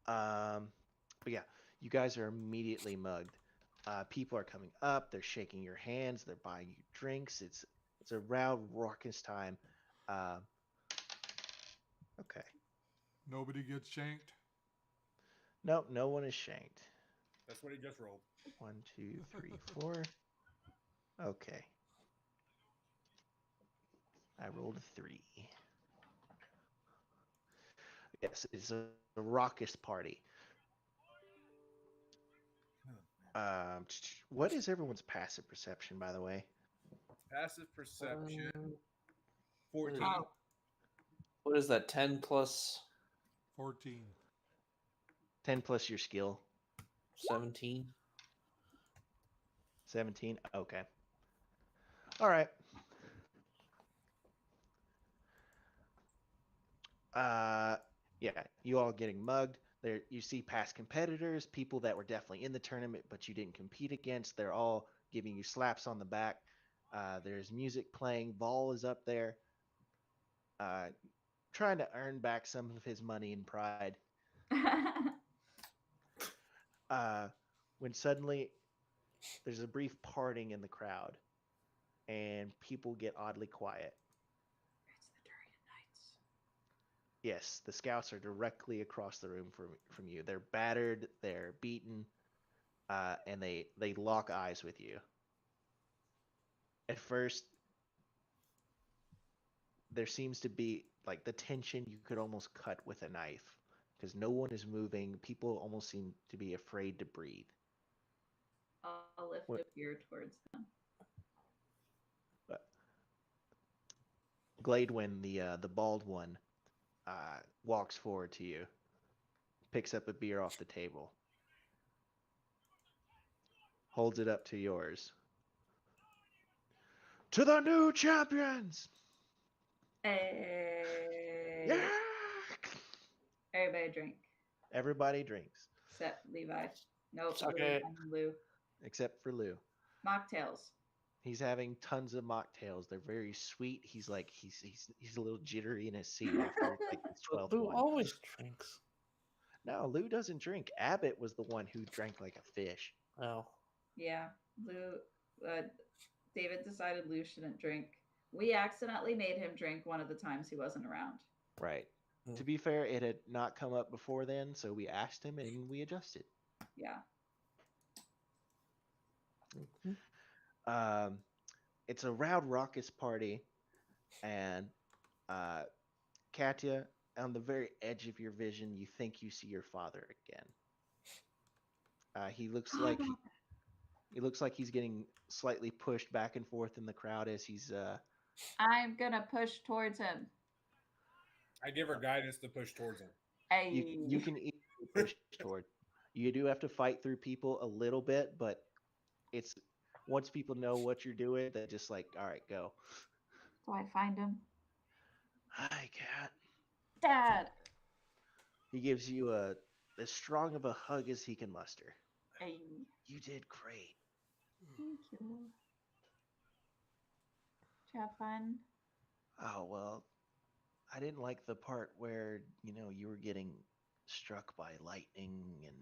But yeah, you guys are immediately mugged. People are coming up. They're shaking your hands. They're buying you drinks. It's a rowdy, raucous time. Okay. Nobody gets shanked. Nope, no one is shanked. That's what he just rolled. 1, 2, 3, 4. Okay. I rolled a 3. Yes, it's a raucous party. What is everyone's passive perception, by the way? Passive perception, Um, 14. Oh, What is that? 10 plus 14. 10 plus your skill. 17? 17. Okay. All right. Yeah, you all getting mugged. There, you see past competitors, people that were definitely in the tournament, but you didn't compete against. They're all giving you slaps on the back. There's music playing. Vol is up there, trying to earn back some of his money and pride. When suddenly there's a brief parting in the crowd, and people get oddly quiet. it's the Durian Knights. Yes, the scouts are directly across the room from you. They're battered, they're beaten, and they lock eyes with you. At first, there seems to be like the tension you could almost cut with a knife because no one is moving. People almost seem to be afraid to breathe. I'll lift What- a beer towards them. Gladewind, the bald one, walks forward to you, picks up a beer off the table, holds it up to yours. To the new champions! Hey. Yeah! Everybody drink. Everybody drinks, Except Levi. Nope. Suck Lou, it. I'm Lou. except for Lou. Mocktails. He's having tons of mocktails. They're very sweet. He's like he's a little jittery in his seat after like his 12th Who one. always drinks? No, Lou doesn't drink. Abbott was the one who drank like a fish. Oh. Yeah. Lou. David decided Lou shouldn't drink. We accidentally made him drink one of the times he wasn't around. Right. Hmm. To be fair, it had not come up before then, so we asked him and we adjusted. Yeah. It's a rowdy, raucous party, and Katya, on the very edge of your vision, you think you see your father again. He looks like It looks like he's getting slightly pushed back and forth in the crowd as he's I'm gonna push towards him. I give her guidance to push towards him. you can easily push toward. You do have to fight through people a little bit, but it's once people know what you're doing, they're just like, all right, go. Do I find him? Hi, cat. Dad. He gives you as strong of a hug as he can muster. Hey, You did great. thank you. Did you have fun? Oh well, I didn't like the part where you were getting struck by lightning and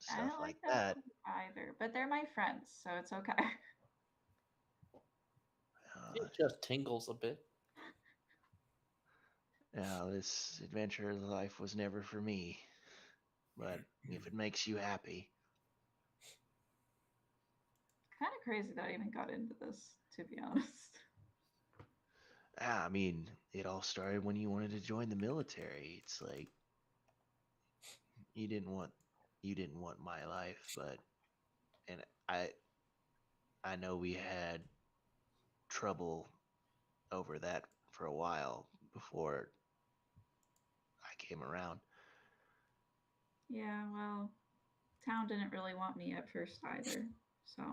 I stuff don't like like that that. either, but they're my friends, so it's okay. It just tingles a bit. This adventure of life was never for me, but if it makes you happy, Kind of crazy that I even got into this, to be honest. I mean, it all started when you wanted to join the military. It's like you didn't want my life, but and I know we had trouble over that for a while before I came around. Yeah, well, town didn't really want me at first either, so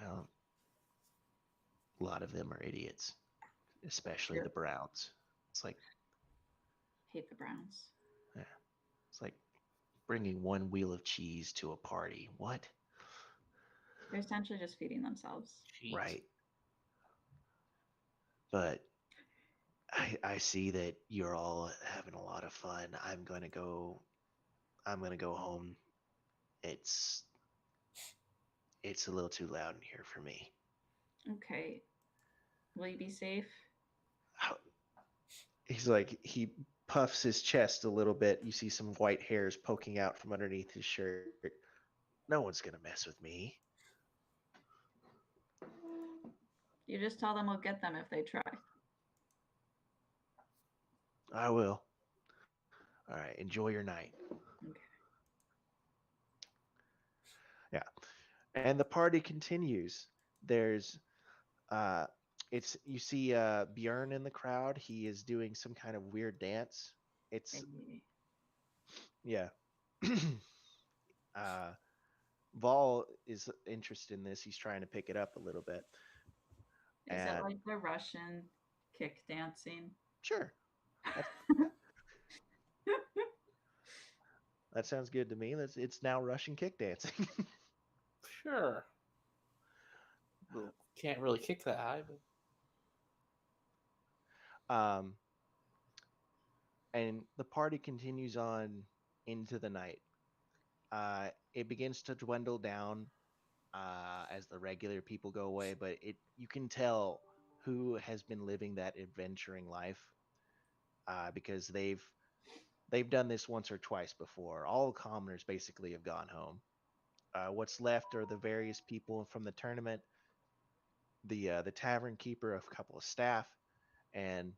Well, a lot of them are idiots, especially Sure. the Browns. It's like hate the Browns. it's like bringing one wheel of cheese to a party. What? They're essentially just feeding themselves. Jeez. Right. But I see that you're all having a lot of fun. I'm gonna go home. It's a little too loud in here for me. Okay. Will you be safe? He's like he puffs his chest a little bit. You see some white hairs poking out from underneath his shirt. No one's gonna mess with me. You just tell them we'll get them if they try. I will. All right, enjoy your night. Okay. Yeah. And the party continues. There's it's you see Bjorn in the crowd. He is doing some kind of weird dance. It's Hey. yeah. uh Vol is interested in this. He's trying to pick it up a little bit. Is it And like the Russian kick dancing? sure. That sounds good to me. It's now Russian kick dancing. Sure. Well, can't really kick that high, but um and the party continues on into the night. It begins to dwindle down as the regular people go away, but you can tell who has been living that adventuring life because they've done this once or twice before. All commoners basically have gone home. What's left are the various people from the tournament, the tavern keeper, a couple of staff, and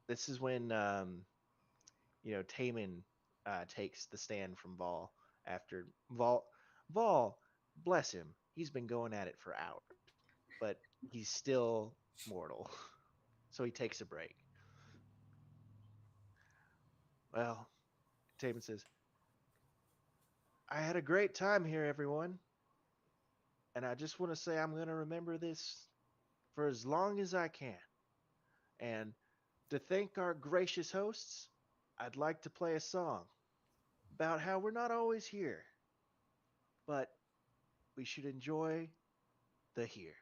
this is when Taman takes the stand from Vol after Vol, bless him, he's been going at it for hours, but he's still mortal, so he takes a break. Well, Taman says, I had a great time here, everyone, and I just want to say I'm going to remember this for as long as I can. And to thank our gracious hosts, I'd like to play a song about how we're not always here, but we should enjoy the here.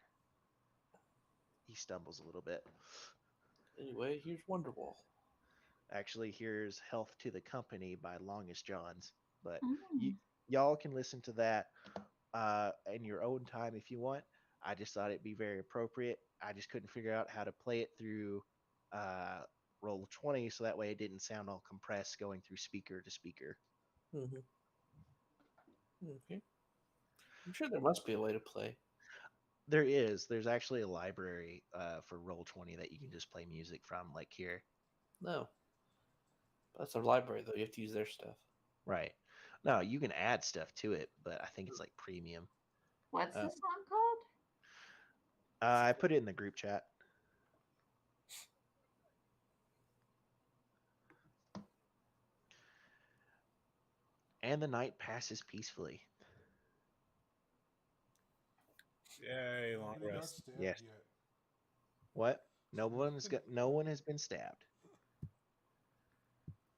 He stumbles a little bit. anyway, here's Wonderwall. Actually, here's Health to the Company by Longest Johns. But Mm. y'all can listen to that in your own time if you want. I just thought it'd be very appropriate. I just couldn't figure out how to play it through Roll20 so that way it didn't sound all compressed going through speaker to speaker. Mm-hmm. Okay. I'm sure there must be a way to play. There's actually a library for Roll20 that you can just play music from, like here. No. That's their library, though. You have to use their stuff. Right. No, you can add stuff to it, but I think it's like premium. What's Uh, the song called? I put it in the group chat. And the night passes peacefully. Yay, long Nobody got rest. stabbed Yes. yet. What? No one has been stabbed.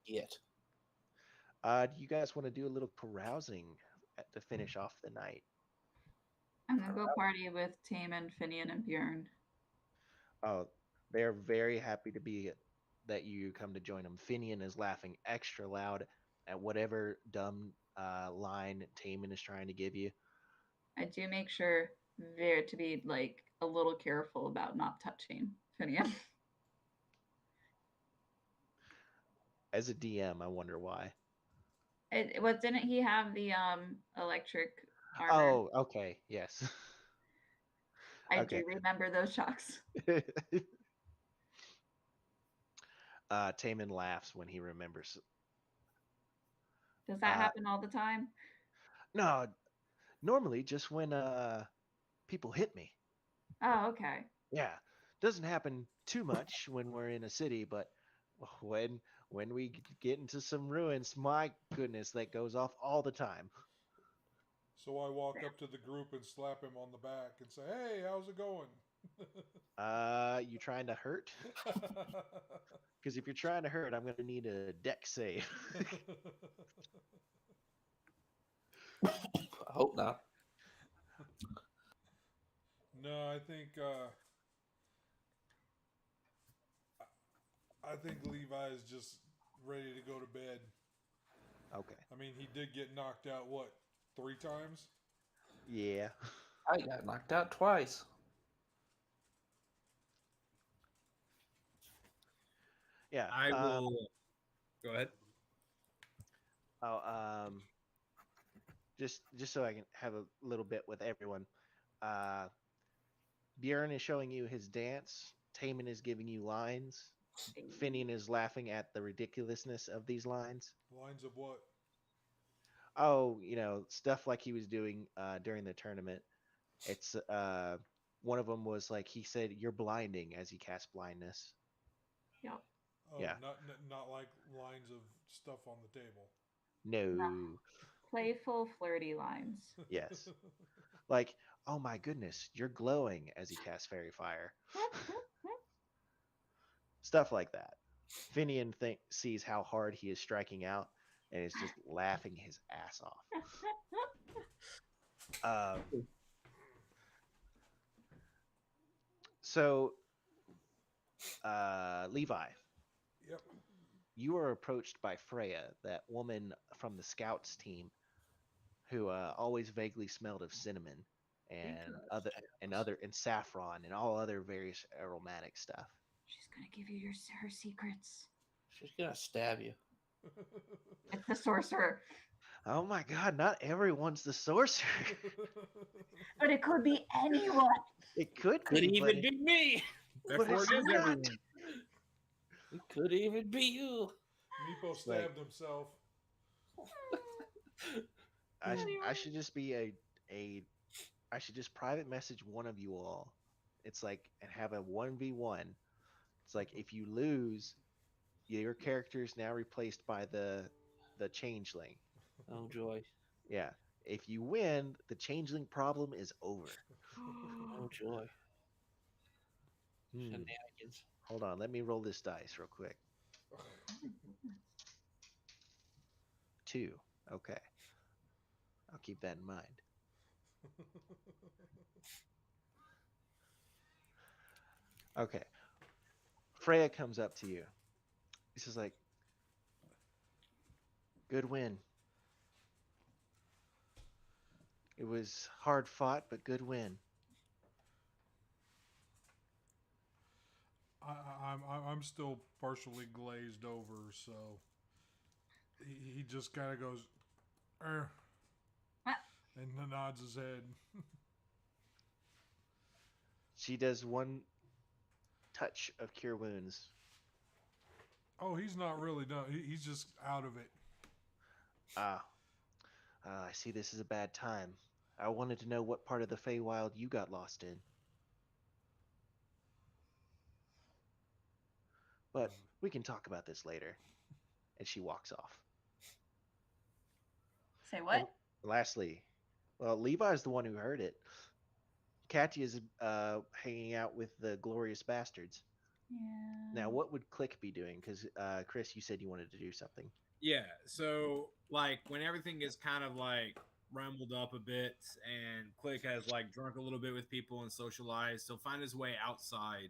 Yet. Do you guys want to do a little carousing to finish off the night? I'm gonna go party with Taman, Finian, and Bjorn. Oh, they're very happy to be that you come to join them. Finian is laughing extra loud at whatever dumb line Taman is trying to give you. I do make sure there to be like a little careful about not touching Finian. As a DM, I wonder why. What didn't he have the electric armor? Oh, okay, yes. I okay. do remember those shocks. Taman laughs when he remembers. Does that Uh, happen all the time? No, normally just when people hit me. Oh, okay. Yeah, doesn't happen too much when we're in a city, but when we get into some ruins, my goodness, that goes off all the time. So I walk up to the group and slap him on the back and say, "Hey, how's it going?" You trying to hurt? Because if you're trying to hurt, I'm gonna need a deck save. I hope not. No, I think Levi is just ready to go to bed. Okay. I mean, he did get knocked out, what, 3 times? Yeah. I got knocked out twice. Yeah. I will go ahead. Oh, just so I can have a little bit with everyone. Bjorn is showing you his dance. Taman is giving you lines. Finian is laughing at the ridiculousness of these lines. Lines of what? Oh, stuff like he was doing during the tournament. It's one of them was like he said, "You're blinding" as he cast blindness. Yep. Oh, Yeah. not like lines of stuff on the table. No. Playful, flirty lines. Yes. Like, oh my goodness, you're glowing as he casts fairy fire. Stuff like that. Finian sees how hard he is striking out and is just laughing his ass off. So, Levi, Yep. you are approached by Freya, that woman from the scouts team, who always vaguely smelled of cinnamon and saffron and all other various aromatic stuff. She's gonna give you her secrets. She's gonna stab you. It's the sorcerer. Oh my god, not everyone's the sorcerer. But it could be anyone. It could Could be, even be me. but Therefore, it's it is not. everyone. It could even be you. Meepo stabbed himself. I should just be I should just private message one of you all. It's like and have a 1v1. It's like if you lose, your character is now replaced by the changeling. Oh joy. Yeah. If you win, the changeling problem is over. Oh joy. Hmm. Shenanigans. Hold on, let me roll this dice real quick. 2. Okay. I'll keep that in mind. Okay. Freya comes up to you. This is like, good win. It was hard fought, but good win. I'm still partially glazed over, so he just kind of goes, and nods his head. She does one touch of cure wounds. Oh, he's not really done. He's just out of it. Ah. I see this is a bad time. I wanted to know what part of the Feywild you got lost in. But we can talk about this later. And she walks off. Say what? And lastly, well, Levi's the one who heard it. Katya's hanging out with the Glorious Bastards. Yeah. Now, what would Click be doing? Because, Chris, you said you wanted to do something. Yeah, so like when everything is kind of like rumbled up a bit and Click has like drunk a little bit with people and socialized, he'll find his way outside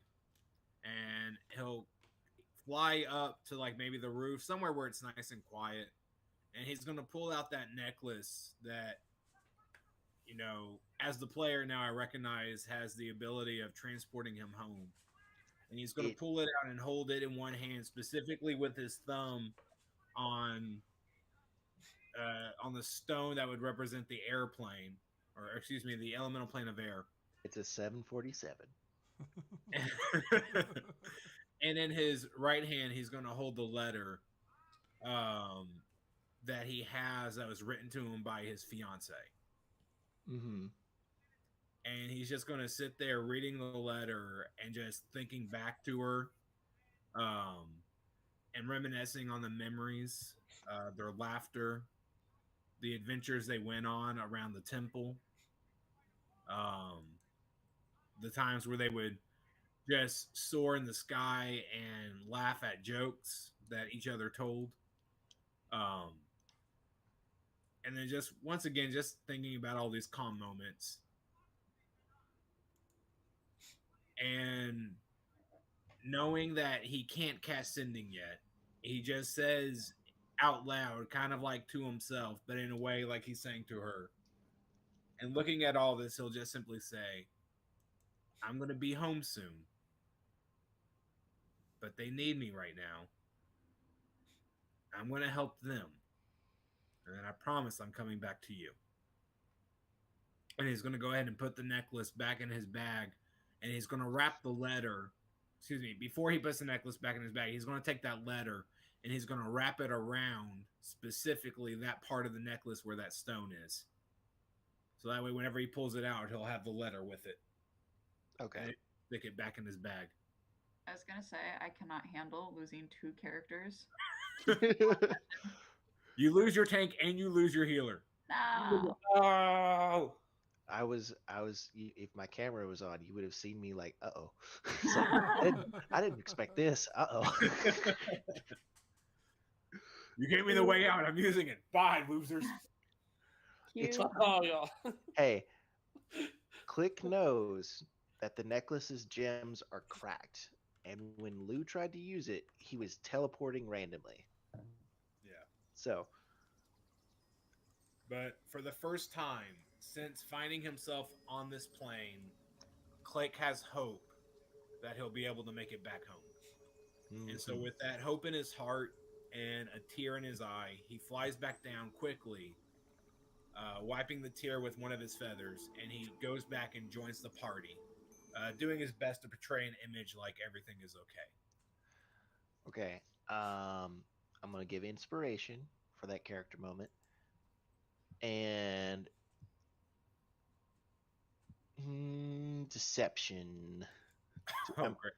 and he'll fly up to like maybe the roof, somewhere where it's nice and quiet. And he's going to pull out that necklace that, you know, as the player now I recognize has the ability of transporting him home. And he's going to pull it out and hold it in one hand, specifically with his thumb on the stone that would represent the airplane, or excuse me, the elemental plane of air. It's a 747. And in his right hand, he's going to hold the letter that he has that was written to him by his fiance. Mm-hmm. And he's just going to sit there reading the letter and just thinking back to her and reminiscing on the memories, their laughter, the adventures they went on around the temple, the times where they would just soar in the sky and laugh at jokes that each other told. And then just once again, just thinking about all these calm moments. And knowing that he can't cast Sending yet, he just says out loud, kind of like to himself, but in a way like he's saying to her. And looking at all this, he'll just simply say, I'm going to be home soon. But they need me right now. I'm going to help them. And then I promise I'm coming back to you. And he's going to go ahead and put the necklace back in his bag. And he's going to wrap the letter. Excuse me. Before he puts the necklace back in his bag, he's going to take that letter and he's going to wrap it around specifically that part of the necklace where that stone is. So that way, whenever he pulls it out, he'll have the letter with it. Okay. And stick it back in his bag. I was gonna say I cannot handle losing 2 characters. You lose your tank and you lose your healer. No. Oh, if my camera was on, you would have seen me like, uh-oh. I didn't expect this. Uh-oh. You gave me the way out. I'm using it. Bye, losers. It's- Cute. oh, y'all. Hey, Click knows that the necklace's gems are cracked. And when Lou tried to use it, he was teleporting randomly. Yeah. So, But for the first time since finding himself on this plane, Click has hope that he'll be able to make it back home. And so mhm. with that hope in his heart and a tear in his eye, he flies back down quickly, wiping the tear with one of his feathers, and he goes back and joins the party, doing his best to portray an image like everything is okay. Okay. I'm gonna give inspiration for that character moment. And deception. Oh, great.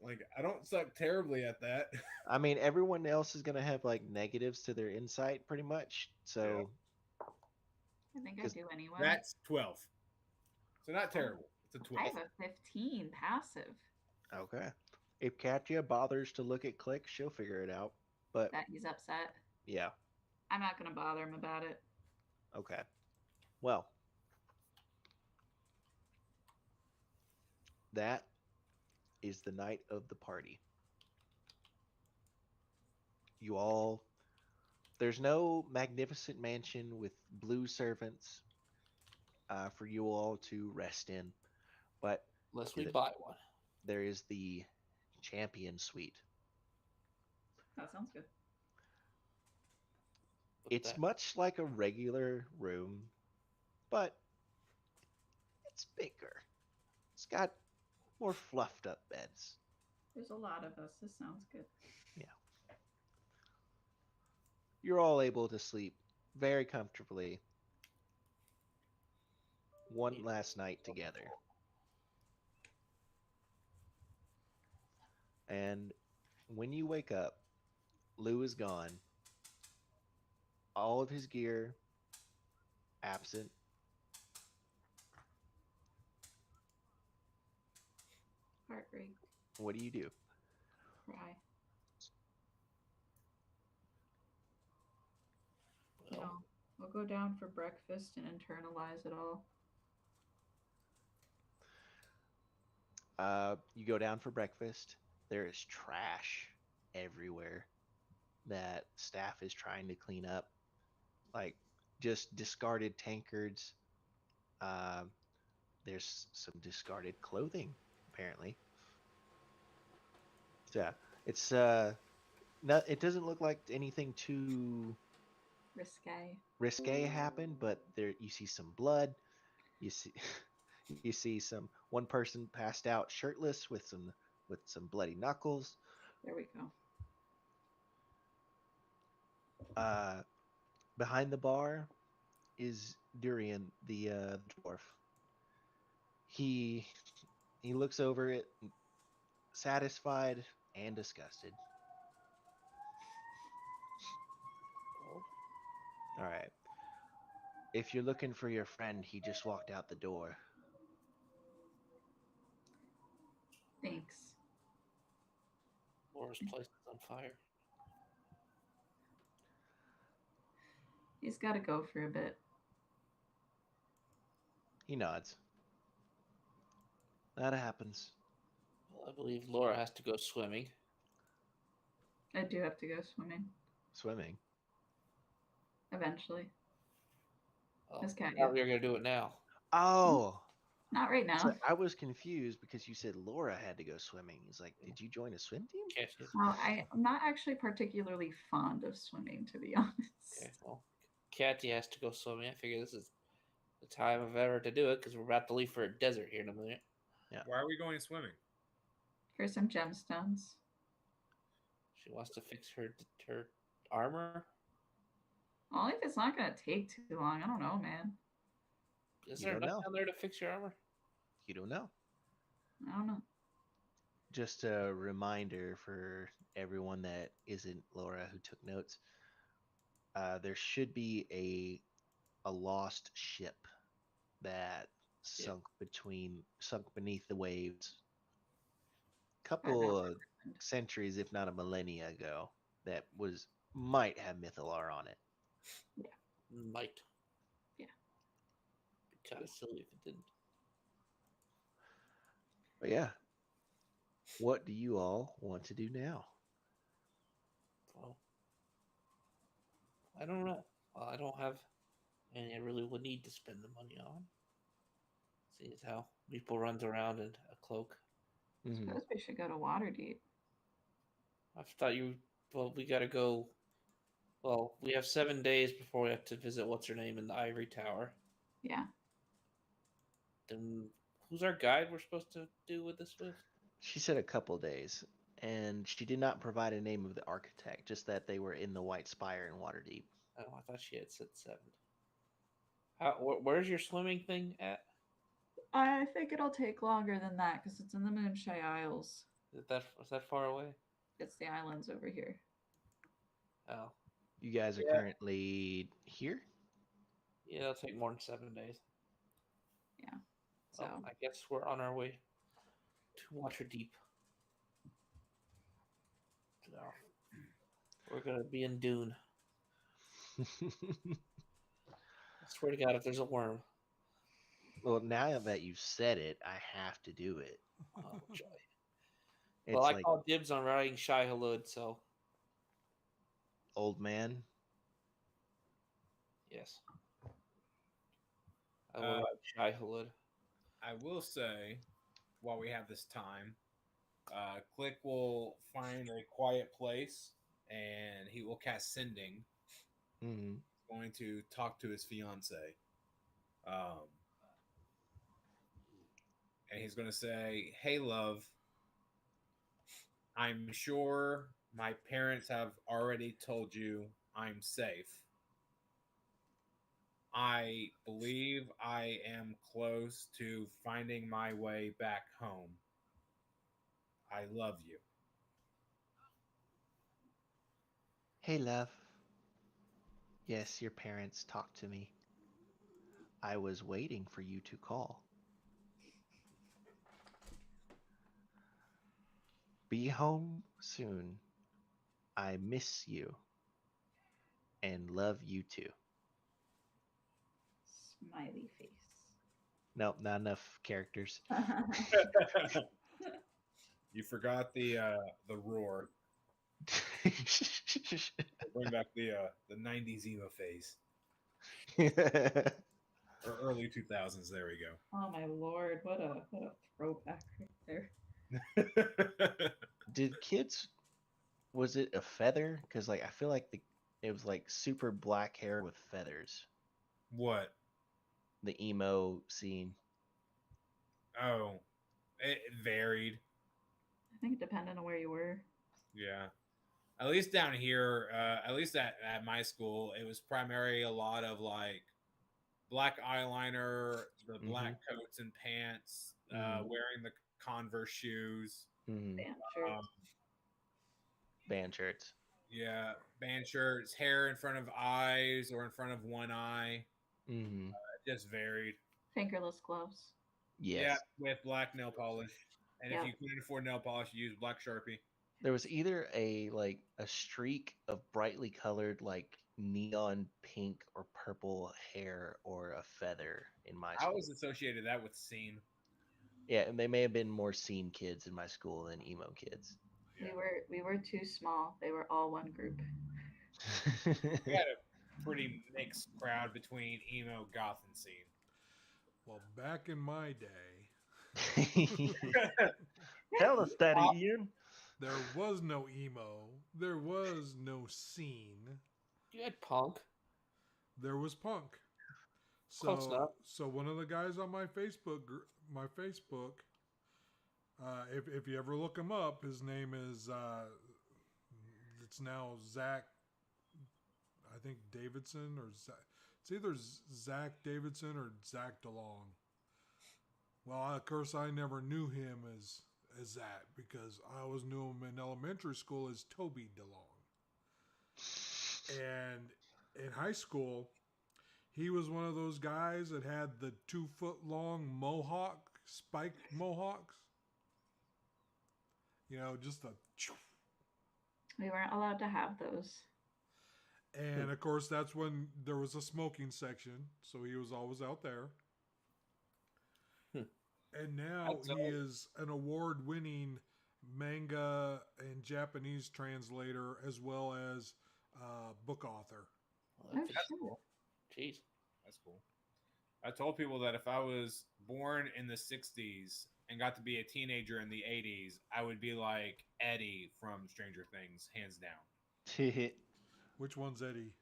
Like, I don't suck terribly at that. I mean, everyone else is gonna have like negatives to their insight, pretty much. So I think I 'Cause do anyway. That's 12. So not terrible. It's a I 12. have a 15 passive okay. If Katya bothers to look at Click, she'll figure it out. But that he's upset. yeah, I'm not gonna bother him about it. okay. Well, that is the night of the party. You all, there's no magnificent mansion with blue servants for you all to rest in, but Unless we Is it- buy one. there is the champion suite. That sounds good. Look at It's that. much like a regular room, but it's bigger. It's got more fluffed up beds. There's a lot of us. This sounds good. you're all able to sleep very comfortably one last night together. And when you wake up, Lou is gone. All of his gear absent. Heartbreak. What do you do? Cry. Well, No. We'll go down for breakfast and internalize it all. You go down for breakfast. There is trash everywhere that staff is trying to clean up, like just discarded tankards. Um, there's some discarded clothing, apparently. So yeah, it's not. It doesn't look like anything too Risque. risque happened, but there you see some blood. You see, you see some one person passed out shirtless with some bloody knuckles. There we go. Behind the bar is Durian, the dwarf. He he looks over it, satisfied and disgusted. All right. If you're looking for your friend, he just walked out the door. Thanks. Laura's place is on fire. He's got to go for a bit. He nods. That happens. Well, I believe Laura has to go swimming. I do have to go swimming Swimming. eventually. Oh, Miss Cat, now yeah. you're gonna do it now. Oh, Not right now. so I was confused because you said Laura had to go swimming. He's like, did you join a swim team? Can't you? Well, I'm not actually particularly fond of swimming, to be honest. Okay, well, Kathy has to go swimming. I figure this is the time of ever to do it because we're about to leave for a desert here in a minute. Why are we going swimming? For some gemstones. She wants to fix her armor. Well, if it's not going to take too long, I don't know, man. Is You there don't enough know. down there to fix your armor? You don't know. I don't know. Just a reminder for everyone that isn't Laura who took notes. There should be a lost ship that sunk beneath the waves a couple of centuries, if not a millennia ago, that might have Mythalar on it. Might. Yeah. Be kind of silly if it didn't. But yeah, what do you all want to do now? Well, I don't know. I don't have any I really would need to spend the money on. See as how Meeple runs around in a cloak. Mhm. Suppose we should go to Waterdeep. I thought you. Well, we gotta go. Well, we have 7 days before we have to visit what's her name in the Ivory Tower. Yeah. Then who's our guide we're supposed to do with this with? She said a couple days, and she did not provide a name of the architect, just that they were in the White Spire in Waterdeep. Oh, I thought she had said 7. Where's your swimming thing at? I think it'll take longer than that because it's in the Moonshine Isles. Is that far away? It's the islands over here. Oh, You guys are Yeah. currently here? yeah, it'll take more than 7 days. Yeah. So So I guess we're on our way to Waterdeep. So we're gonna be in Dune. I swear to God, if there's a worm, Well, now that you've said it, I have to do it. oh joy. It's Well, I like call dibs on writing Shai Halud, so old man. yes, I will write Shai Halud. I will say, while we have this time, Click will find a quiet place and he will cast Sending. Hmm. Going to talk to his fiance. And he's going to say, "Hey, love, I'm sure my parents have already told you I'm safe. I believe I am close to finding my way back home. I love you. Hey, love. Yes, your parents talked to me. I was waiting for you to call. Be home soon. I miss you and love you too. Smiley face. Nope, not enough characters. You forgot the roar. Bring back the '90s emo phase or early 2000s. There we Oh my lord, what a throwback right there. go. Did kids, was it a feather? Because like I feel like it was like super black hair with feathers. What? The emo scene. Oh, it varied. I think it depended on where you were. Yeah. At least down here, at least at my school, it was primarily a lot of like black eyeliner, the black coats and pants, wearing the Converse shoes. Mm-hmm. Band shirts. Band shirts. Yeah, band shirts, hair in front of eyes or in front of one eye. Mm-hmm. It just varied. Fingerless gloves. Yes. Yeah, with black nail polish. And Yeah. if you couldn't afford nail polish, you use black Sharpie. There was either a streak of brightly colored like neon pink or purple hair or a feather in my I school. always associated that with scene. Yeah, and they may have been more scene kids in my school than emo kids. Yeah. We were too small. They were all one group. We had a pretty mixed crowd between emo, goth, and scene. Well, back in my day, Tell us, Daddy Ian. there was no emo. There was no scene. You had punk. There was punk. Close enough. So one of the guys on my Facebook, if you ever look him up, his name is it's now Zach. I think Davidson or Zach. It's either Zach Davidson or Zach DeLong. Well, of course, I never knew him as that because I always knew him in elementary school as Toby DeLong. And in high school, he was one of those guys that had the 2-foot-long mohawk, spiked mohawks. You know, just a... We weren't allowed to have those. And, of course, that's when there was a smoking section, so he was always out there. And now he is an award-winning manga and Japanese translator as well as book author. Well, Oh, That's shit. cool. Jeez. That's cool. I told people that if I was born in the 60s and got to be a teenager in the 80s, I would be like Eddie from Stranger Things, hands down. Which one's Eddie?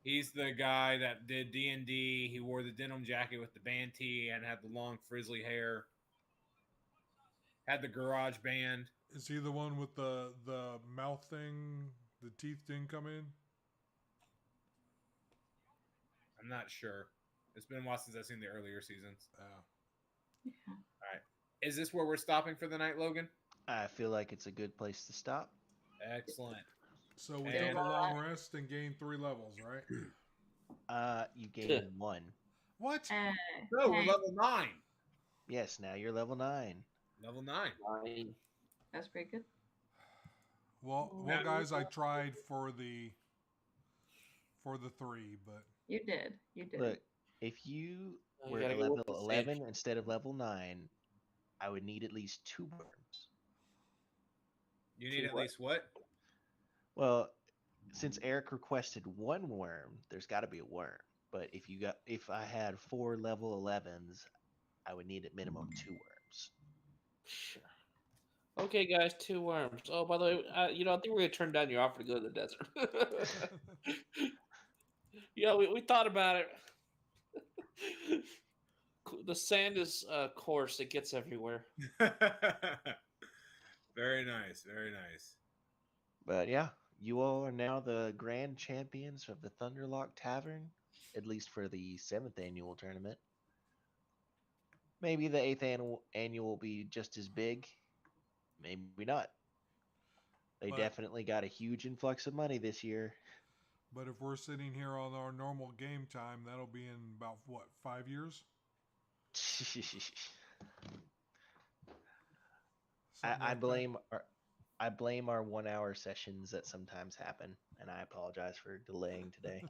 He's the guy that did D&D. He wore the denim jacket with the band tee and had the long frizzly hair. Had the garage band. Is he the one with the mouth thing, the teeth didn't come in? I'm not sure. It's been a while since I've seen the earlier seasons. Yeah. All right. Is this where we're stopping for the night, Logan? I feel like it's a good place to stop. Excellent. So we And- took a long rest and gained 3 levels, right? You gain 1. What? No, we're Hey, level 9. Yes, now you're level 9. Level 9. Fine. that's pretty good. Well, Yeah. guys, I tried for the 3, but You did. You did. Look, if you Oh, you were gotta at go level with the 11 sage. instead of level 9, I would need at least 2 worms. You need at What? least what? Well, since Eric requested 1 worm, there's got to be a worm. But if I had 4 level 11s, I would need at minimum 2 worms. Sure. Okay, guys, 2 worms. Oh, by the way, I think we're gonna turn down your offer to go to the desert. Yeah, we thought about it. The sand is coarse; it gets everywhere. Very nice. Very nice. But yeah, You all are now the grand champions of the Thunderlock Tavern, at least for the 7th annual tournament. Maybe the 8th annual will be just as big. Maybe not. They But- definitely got a huge influx of money this year. But if we're sitting here on our normal game time, that'll be in about what, 5 years? Something I like that. blame our 1 hour sessions that sometimes happen, and I apologize for delaying today.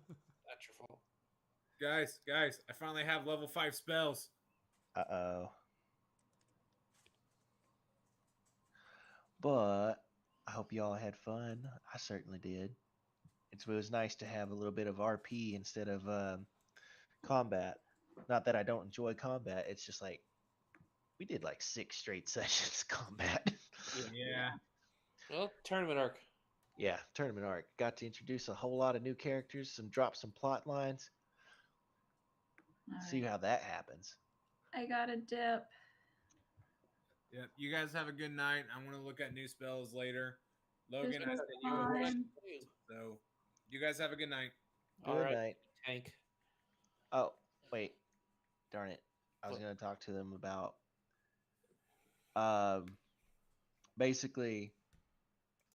That's your fault. Guys, I finally have level 5 spells. Uh-oh. But I hope you all had fun. I certainly did. It was nice to have a little bit of RP instead of combat. Not that I don't enjoy combat. It's just like we did like 6 straight sessions combat. Yeah. Well, tournament arc. Yeah, tournament arc. Got to introduce a whole lot of new characters, drop some plot lines. See Alright. how that happens. I got a dip. Yep. You guys have a good night. I'm gonna look at new spells later. Logan, This I was said you were fun. so you guys have a good night. All Good right, night. Tank. Oh, wait. Darn it. I was What? going to talk to them about basically